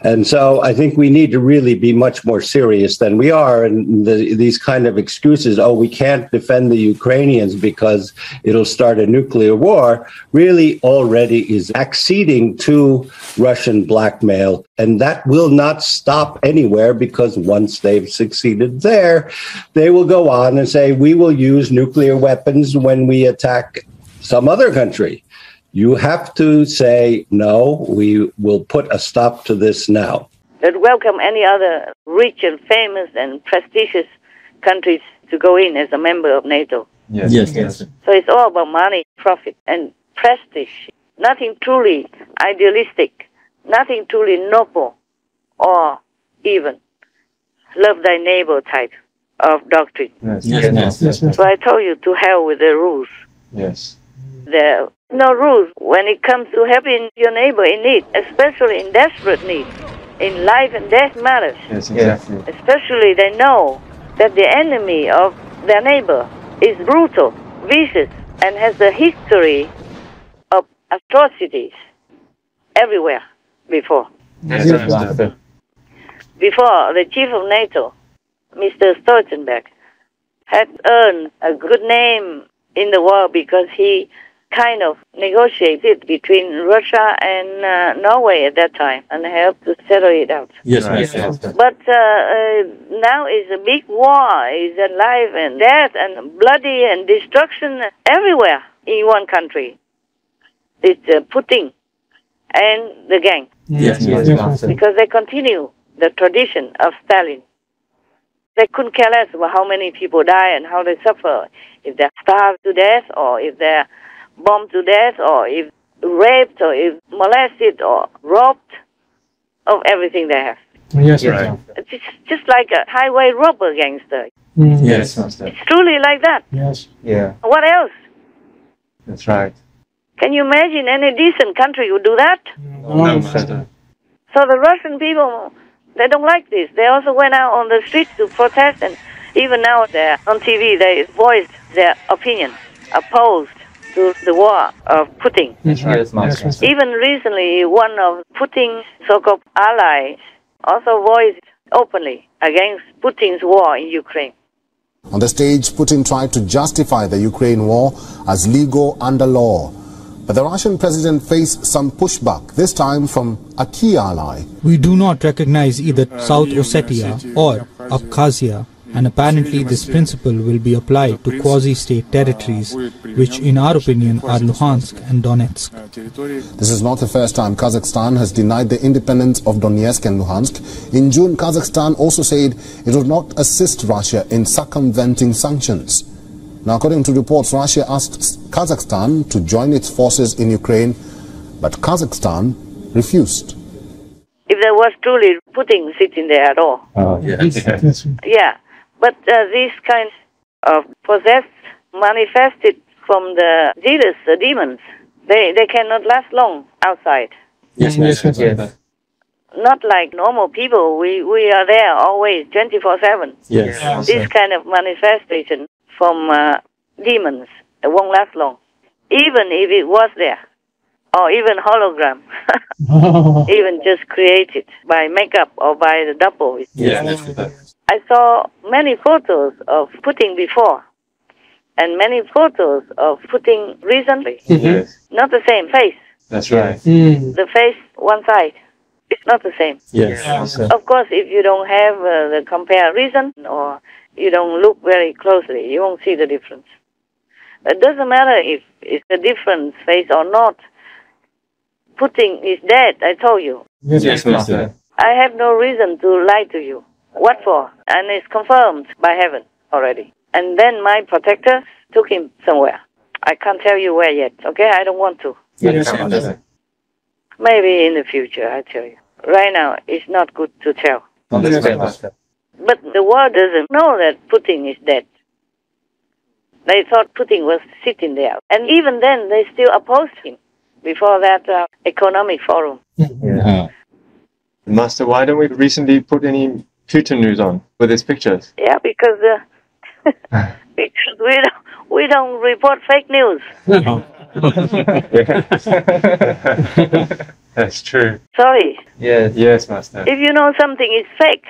And so I think we need to really be much more serious than we are. And these kind of excuses, oh, we can't defend the Ukrainians because it'll start a nuclear war, really already is acceding to Russian blackmail. And that will not stop anywhere, because once they've succeeded there, they will go on and say, we will use nuclear weapons when we attack some other country. You have to say, no, we will put a stop to this now. That welcome any other rich and famous and prestigious countries to go in as a member of NATO. Yes. So it's all about money, profit, and prestige. Nothing truly idealistic, nothing truly noble, or even love thy neighbor type of doctrine. Yes. So I told you, to hell with the rules. Yes. There are no rules when it comes to helping your neighbor in need, especially in desperate need, in life and death matters. Yes, exactly. Especially they know that the enemy of their neighbor is brutal, vicious, and has a history of atrocities everywhere before. Yes. Before, the chief of NATO, Mr. Stoltenberg, had earned a good name in the world because he kind of negotiated between Russia and Norway at that time and helped to settle it out. Yes. But now is a big war, is a life and death and bloody and destruction everywhere in one country. It's Putin and the gang. Yes. Because they continue the tradition of Stalin. They couldn't care less about how many people die and how they suffer. If they're starved to death, or if they're bombed to death, or if raped, or if molested, or robbed of everything they have. Yes, Right. It's just like a highway robber gangster. Yes, Master. It's truly like that. Yes. Yeah, What else? that's right. Can you imagine any decent country would do that? No, Master. So the Russian people, they don't like this. They also went out on the streets to protest, and even now they're on TV, they voiced their opinion, opposed to the war of Putin. That's right. Yes, Master. Even recently, one of Putin's so-called allies also voiced openly against Putin's war in Ukraine. On the stage, Putin tried to justify the Ukraine war as legal under law. But the Russian president faced some pushback, this time from a key ally. We do not recognize either South Ossetia or Abkhazia, and apparently this principle will be applied to quasi-state territories, which in our opinion are Luhansk and Donetsk. This is not the first time Kazakhstan has denied the independence of Donetsk and Luhansk. In June, Kazakhstan also said it would not assist Russia in circumventing sanctions. Now, according to reports, Russia asked Kazakhstan to join its forces in Ukraine, but Kazakhstan refused. If there was truly Putin sitting there at all. Yeah, but these kinds of possessed, manifested from the zealous, the demons, they cannot last long outside. Yes. Not like normal people, we are there always, 24/7. Yes. This kind of manifestation from demons, it won't last long. Even if it was there, or even hologram, even just created by makeup or by the double. I saw many photos of Putin before, and many photos of Putin recently. Not the same face. That's right. The face, one side, it's not the same. Yes. Of course, if you don't have the comparison, or you don't look very closely, you won't see the difference. It doesn't matter if it's a different face or not. Putin is dead, I told you. Yes, Master. I have no reason to lie to you. What for? And it's confirmed by heaven already. And then my protector took him somewhere. I can't tell you where yet, okay? I don't want to. Yes, Master. Maybe in the future, I tell you. Right now, it's not good to tell. That's right, Master. But the world doesn't know that Putin is dead. They thought Putin was sitting there. And even then, they still opposed him before that economic forum. Yeah. Master, why don't we recently put any Putin news on with his pictures? Yeah, because we don't report fake news. No. That's true. Sorry. Yes, Master. If you know something is fake,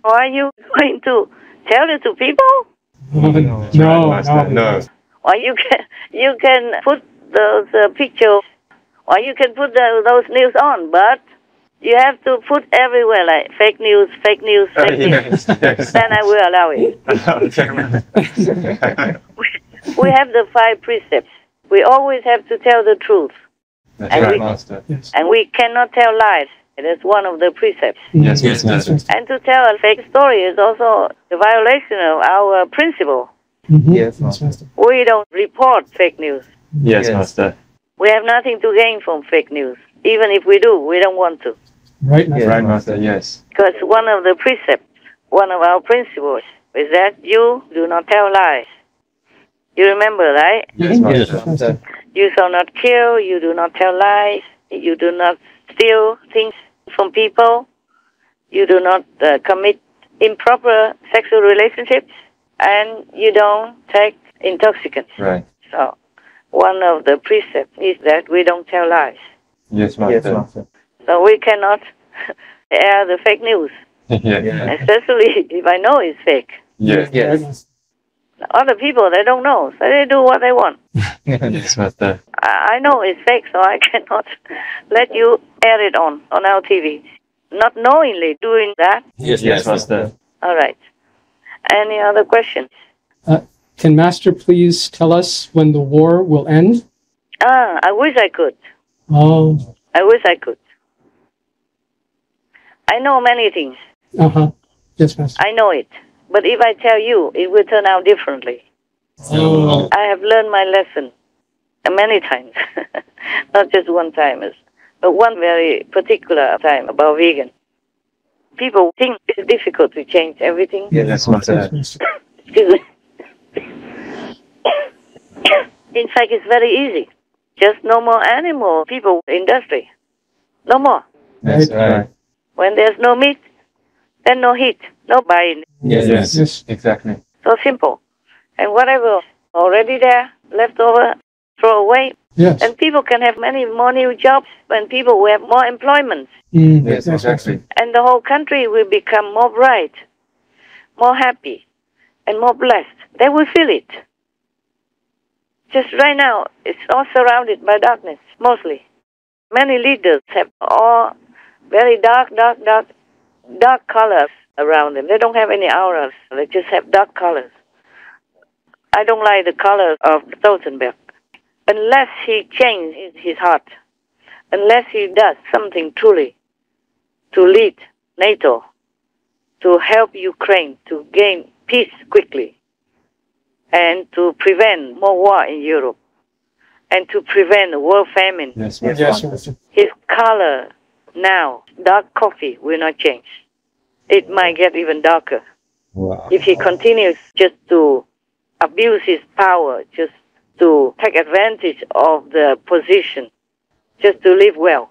are you going to tell it to people? No. Or you can put those pictures, or you can put those news on, but you have to put everywhere like fake news, fake news, fake news. Yes. Then I will allow it. We have the 5 precepts. We always have to tell the truth. That's and right, Master. Yes. And we cannot tell lies. It is one of the precepts. Yes, Master. And to tell a fake story is also a violation of our principle. Yes, Master. We don't report fake news. Yes, Master. We have nothing to gain from fake news. Even if we do, we don't want to. Right, Master, yes. Because one of the precepts, one of our principles, is that you do not tell lies. You remember, right? Yes, Master. You shall not kill, you do not tell lies, you do not steal things from people, you do not commit improper sexual relationships, and you don't take intoxicants. Right. So, one of the precepts is that we don't tell lies. Yes, Master. So we cannot air the fake news. Yes. Especially if I know it's fake. Yes. Other people, they don't know, so they do what they want. Yes, Master. I know it's fake, so I cannot let you air it on our TV. Not knowingly doing that. Yes, Master. All right. Any other questions? Can Master please tell us when the war will end? I wish I could. Oh. I wish I could. I know many things. Yes, Master. I know it. But if I tell you, it will turn out differently. Oh. I have learned my lesson many times. Not just one time, but one very particular time about vegan. People think it's difficult to change everything. Yes, Master. Excuse me. In fact, it's very easy. Just no more animal people industry. No more. That's right. When there's no meat, then no heat, no buying. Yes, exactly. So simple. And whatever already there, left over, throw away. Yes. And people can have many more new jobs when people will have more employment. Yes, exactly. And the whole country will become more bright, more happy, and more blessed. They will feel it. Just right now, it's all surrounded by darkness, mostly. Many leaders have all very dark colors around them. They don't have any auras. They just have dark colors. I don't like the color of Stoltenberg. Unless he changes his heart, unless he does something truly to lead NATO, to help Ukraine to gain peace quickly, and to prevent more war in Europe, and to prevent a world famine. Yes. His color now, dark coffee, will not change. It might get even darker. Wow. If he continues just to abuse his power, just to take advantage of the position, just to live well,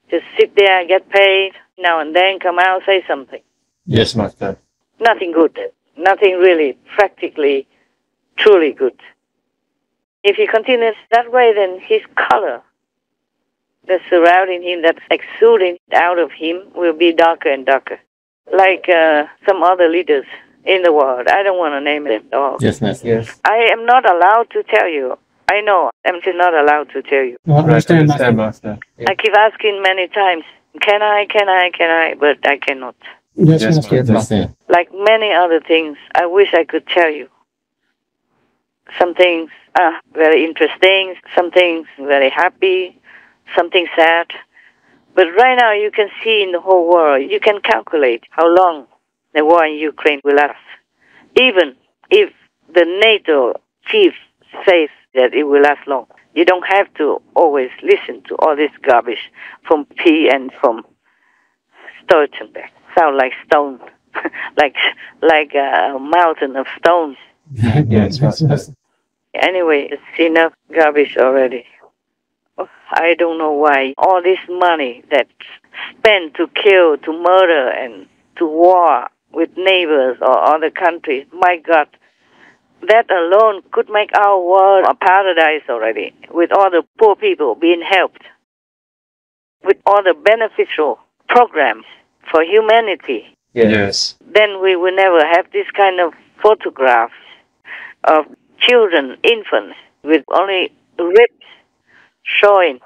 just sit there, get paid, now and then come out, say something. Yes, Master. Nothing good. Nothing really practically, truly good. If he continues that way, then his color that's surrounding him, that's exuding out of him, will be darker and darker. Like some other leaders in the world. I don't want to name them all. Yes, Master. Yes. I am not allowed to tell you. I know. I'm just not allowed to tell you. Well, understand, Master. I keep asking many times, can I? But I cannot. Yes, Master. Like many other things, I wish I could tell you. Some things are very interesting, some things very happy, something sad. But right now you can see in the whole world, you can calculate how long the war in Ukraine will last. Even if the NATO chief says that it will last long, you don't have to always listen to all this garbage from P and from Stoltenberg. Sound like stone, like a mountain of stones. Yes, Master. Anyway, it's enough garbage already. I don't know why all this money that's spent to kill, to murder, and to war with neighbors or other countries, my God, that alone could make our world a paradise already, with all the poor people being helped, with all the beneficial programs for humanity. Yes. Then we will never have this kind of photographs of children, infants, with only ribs showing,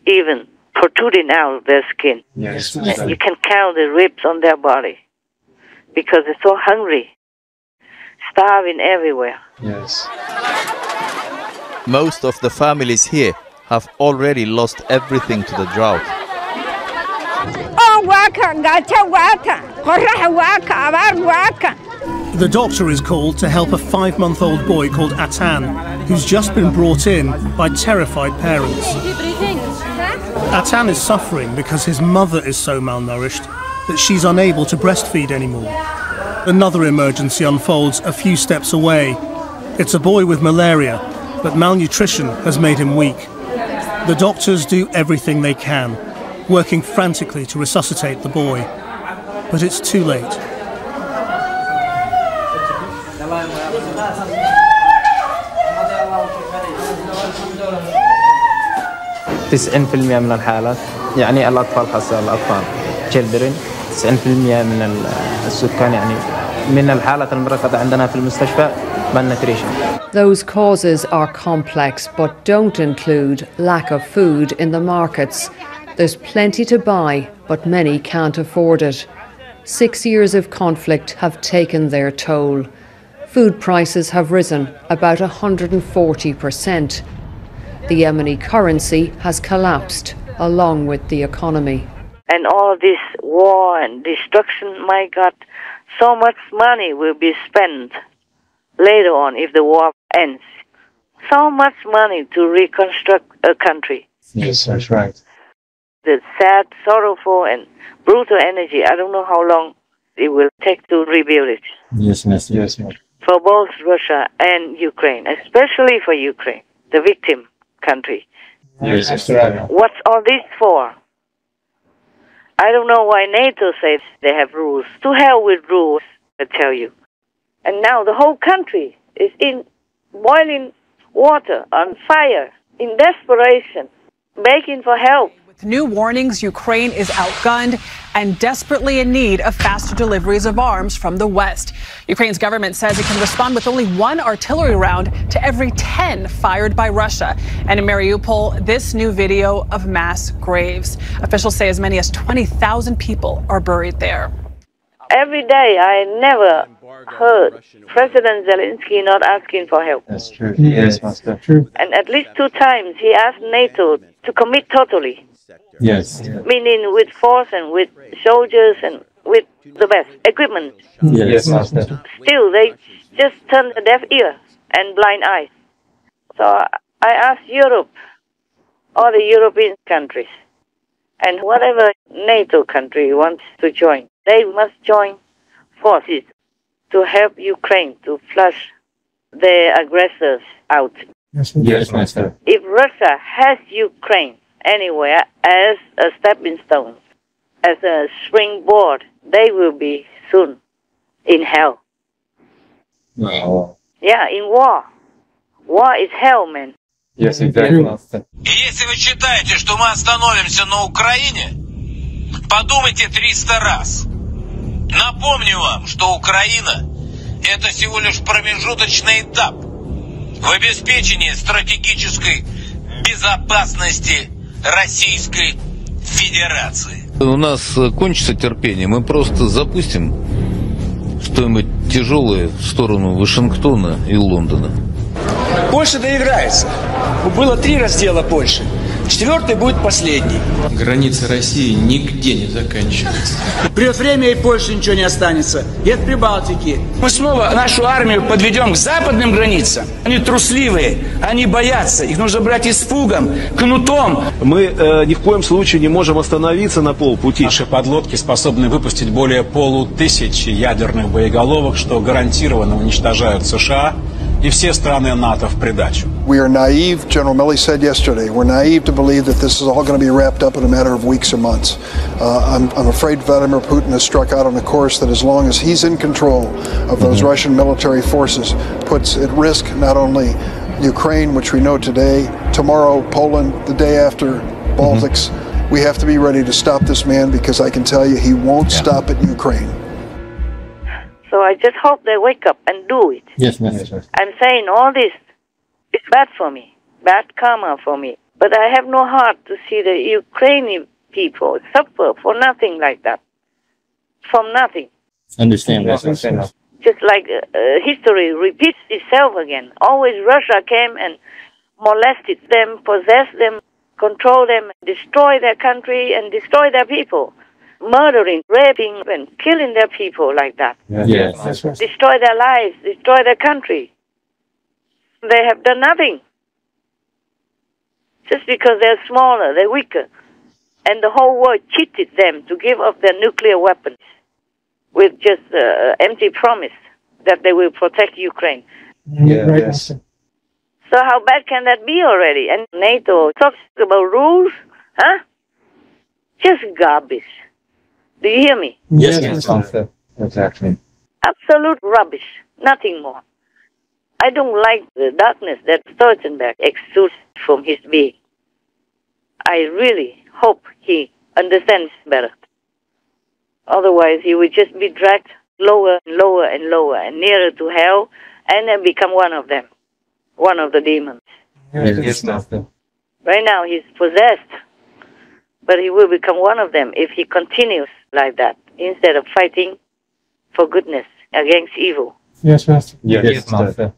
even protruding out of their skin. Yes. You can count the ribs on their body because they're so hungry, starving everywhere. Yes. Most of the families here have already lost everything to the drought. The doctor is called to help a 5-month-old boy called Atan, who's just been brought in by terrified parents. Atan is suffering because his mother is so malnourished that she's unable to breastfeed anymore. Another emergency unfolds a few steps away. It's a boy with malaria, but malnutrition has made him weak. The doctors do everything they can, working frantically to resuscitate the boy. But it's too late. من الحالات يعني الأطفال خاصة الأطفال children 90% من السكان يعني من الحالات المركزة عندنا في المستشفى malnutrition. Those causes are complex but don't include lack of food in the markets. There's plenty to buy, but many can't afford it. 6 years of conflict have taken their toll. Food prices have risen about 140%. The Yemeni currency has collapsed along with the economy. And all this war and destruction, my God, so much money will be spent later on if the war ends. So much money to reconstruct a country. Yes, that's right. The sad, sorrowful, and brutal energy, I don't know how long it will take to rebuild it. Yes, yes, yes. For both Russia and Ukraine, especially for Ukraine, the victim country. Yes, that's right. What's all this for? I don't know why NATO says they have rules. To hell with rules, I tell you. And now the whole country is in boiling water, on fire, in desperation, begging for help. With new warnings, Ukraine is outgunned and desperately in need of faster deliveries of arms from the West. Ukraine's government says it can respond with only 1 artillery round to every 10 fired by Russia. And in Mariupol, this new video of mass graves. Officials say as many as 20,000 people are buried there. Every day, I never heard President Zelensky not asking for help. That's true. Yes, Master. True. And at least 2 times he asked NATO to commit totally. Yes. Meaning with force and with soldiers and with the best equipment. Yes, Master. Still, they just turn a deaf ear and blind eye. So I asked Europe, all the European countries, and whatever NATO country wants to join, they must join forces to help Ukraine to flush their aggressors out. Yes, Master. If Russia has Ukraine anywhere as a stepping stone, as a springboard, they will be soon in hell. Wow. Yeah, in war. War is hell, man. Yes, exactly, Master. Если вы считаете, что мы остановимся на Украине, подумайте 300 раз. Напомню вам, что Украина – это всего лишь промежуточный этап в обеспечении стратегической безопасности Российской Федерации. У нас кончится терпение, мы просто запустим что-нибудь тяжелое в сторону Вашингтона и Лондона. Польша доиграется. Было 3 раздела Польши. Четвертый будет последний. Граница России нигде не заканчивается. Придет время, и Польше ничего не останется. И от Прибалтики. Мы снова нашу армию подведем к западным границам. Они трусливые, они боятся. Их нужно брать испугом, кнутом. Мы ни в коем случае не можем остановиться на полпути. Наши подлодки способны выпустить более 500 ядерных боеголовок, что гарантированно уничтожают США и все страны НАТО в придачу. We are naive, General Milley said yesterday. We're naive to believe that this is all going to be wrapped up in a matter of weeks or months. I'm afraid Vladimir Putin has struck out on a course that, as long as he's in control of those Russian military forces, puts at risk not only Ukraine, which we know today, tomorrow Poland, the day after Baltics. We have to be ready to stop this man, because I can tell you he won't stop at Ukraine. So I just hope they wake up and do it. Yes, ma'am. I'm saying all this is bad for me, bad karma for me. But I have no heart to see the Ukrainian people suffer for nothing like that. From nothing. Understand that. Just like history repeats itself again. Always Russia came and molested them, possessed them, control them, destroy their country and destroy their people. Murdering, raping, and killing their people like that. Yes. Destroy their lives, destroy their country. They have done nothing. Just because they're smaller, they're weaker. And the whole world cheated them to give up their nuclear weapons with just empty promise that they will protect Ukraine. Yes. So how bad can that be already? And NATO talks about rules, huh? Just garbage. Do you hear me? Yes, exactly. Absolute rubbish, nothing more. I don't like the darkness that Stoltenberg exudes from his being. I really hope he understands better. Otherwise, he will just be dragged lower and lower and lower and nearer to hell, and then become one of them, one of the demons. Yes, Master. Right now, he's possessed, but he will become one of them if he continues like that, instead of fighting for goodness against evil. Yes, Master. Yes, Master.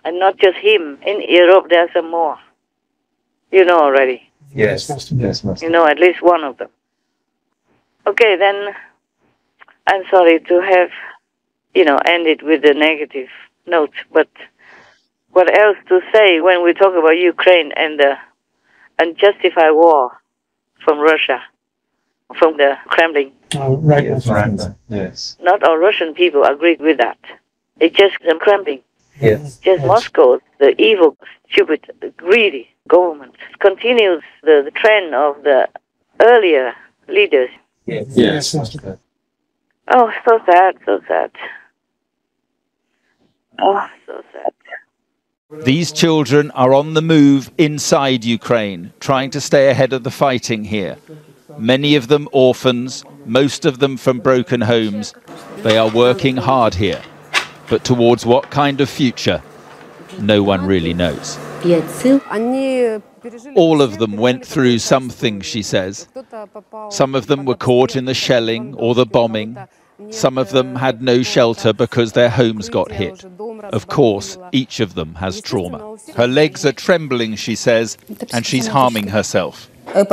And not just him. In Europe, there are some more. You know already. Yes, Master. Yes, Master. You know at least one of them. Okay, then I'm sorry to have, ended with a negative note, but what else to say when we talk about Ukraine and the unjustified war from Russia, from the Kremlin? Right. Yes. Not all Russian people agree with that. It's just the Kremlin. Yes. Just Moscow, the evil, stupid, greedy government continues the trend of the earlier leaders. Yes. Oh, so sad, so sad. Oh, so sad. These children are on the move inside Ukraine, trying to stay ahead of the fighting here. Many of them orphans, most of them from broken homes. They are working hard here. But towards what kind of future? No one really knows. All of them went through something, she says. Some of them were caught in the shelling or the bombing. Some of them had no shelter because their homes got hit. Of course, each of them has trauma. Her legs are trembling, she says, and she's harming herself. They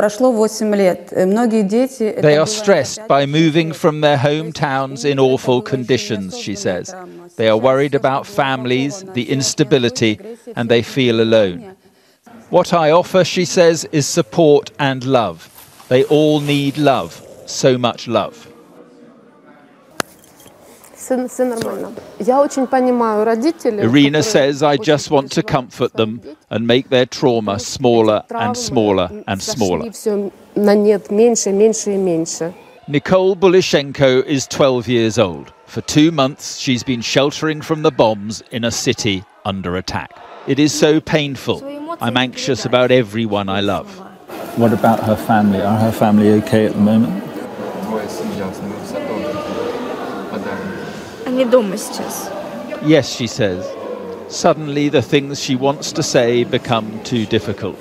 are stressed by moving from their hometowns in awful conditions, she says. They are worried about families, the instability, and they feel alone. What I offer, she says, is support and love. They all need love, so much love. Irina says, I just want to comfort them and make their trauma smaller and smaller and smaller. Nicole Bulishenko is 12 years old. For 2 months, she's been sheltering from the bombs in a city under attack. It is so painful. I'm anxious about everyone I love. What about her family? Are her family okay at the moment? Yes, she says. Suddenly the things she wants to say become too difficult.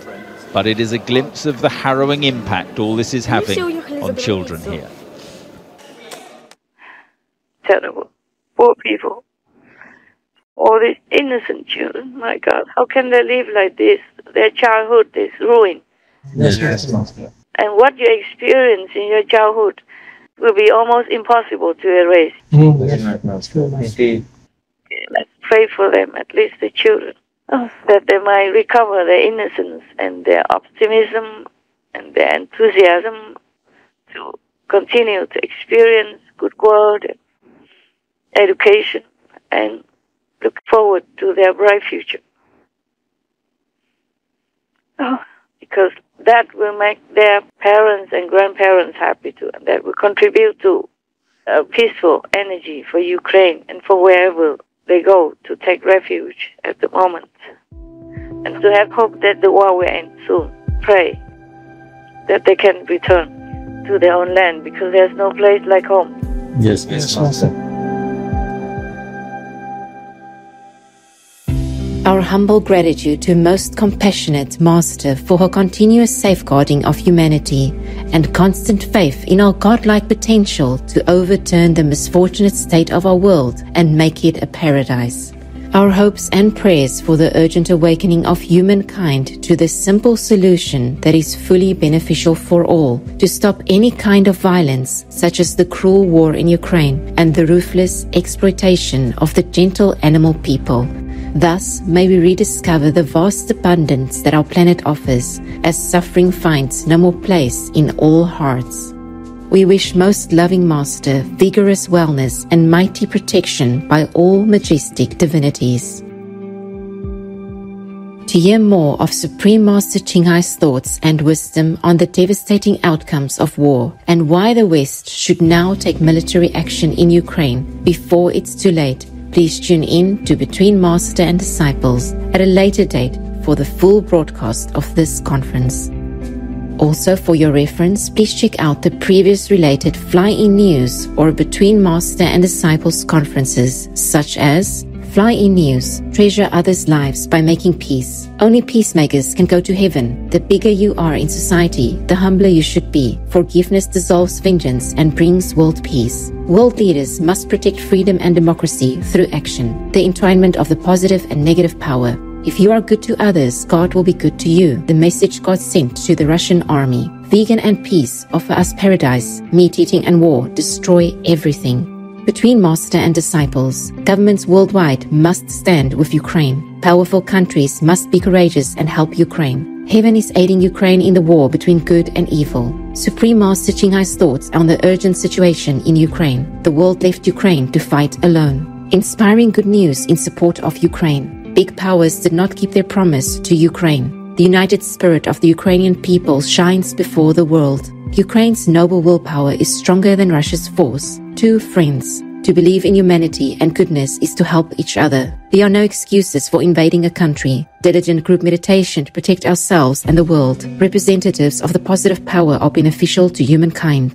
But it is a glimpse of the harrowing impact all this is having on children here. Terrible. Poor people. All these innocent children, my God. How can they live like this? Their childhood is ruined. Yes, Master. And what you experienced in your childhood will be almost impossible to erase. Yes, Master. Indeed. Let's pray for them, at least the children, that they might recover their innocence and their optimism and their enthusiasm to continue to experience good world and education and look forward to their bright future. Because that will make their parents and grandparents happy too, and that will contribute to a peaceful energy for Ukraine and for wherever they go to take refuge at the moment. And to have hope that the war will end soon. Pray that they can return to their own land, because there's no place like home. Yes, Master. Our humble gratitude to Most Compassionate Master for her continuous safeguarding of humanity and constant faith in our godlike potential to overturn the misfortunate state of our world and make it a paradise. Our hopes and prayers for the urgent awakening of humankind to the simple solution that is fully beneficial for all, to stop any kind of violence, such as the cruel war in Ukraine and the ruthless exploitation of the gentle animal people. Thus may we rediscover the vast abundance that our planet offers, as suffering finds no more place in all hearts. We wish Most Loving Master vigorous wellness and mighty protection by all majestic divinities. To hear more of Supreme Master Ching Hai's thoughts and wisdom on the devastating outcomes of war and why the West should now take military action in Ukraine before it's too late, please tune in to Between Master and Disciples at a later date for the full broadcast of this conference. Also, for your reference, please check out the previous related fly-in news or Between Master and Disciples conferences, such as Fly-in News, Treasure Others' Lives by Making Peace. Only peacemakers can go to heaven. The bigger you are in society, the humbler you should be. Forgiveness dissolves vengeance and brings world peace. World leaders must protect freedom and democracy through action. The entwinement of the positive and negative power. If you are good to others, God will be good to you. The message God sent to the Russian army. Vegan and peace offer us paradise. Meat eating and war destroy everything. Between Master and Disciples, governments worldwide must stand with Ukraine. Powerful countries must be courageous and help Ukraine. Heaven is aiding Ukraine in the war between good and evil. Supreme Master Ching Hai's thoughts on the urgent situation in Ukraine. The world left Ukraine to fight alone. Inspiring good news in support of Ukraine. Big powers did not keep their promise to Ukraine. The united spirit of the Ukrainian people shines before the world. Ukraine's noble willpower is stronger than Russia's force. Two friends. To believe in humanity and goodness is to help each other. There are no excuses for invading a country. Diligent group meditation to protect ourselves and the world. Representatives of the positive power are beneficial to humankind.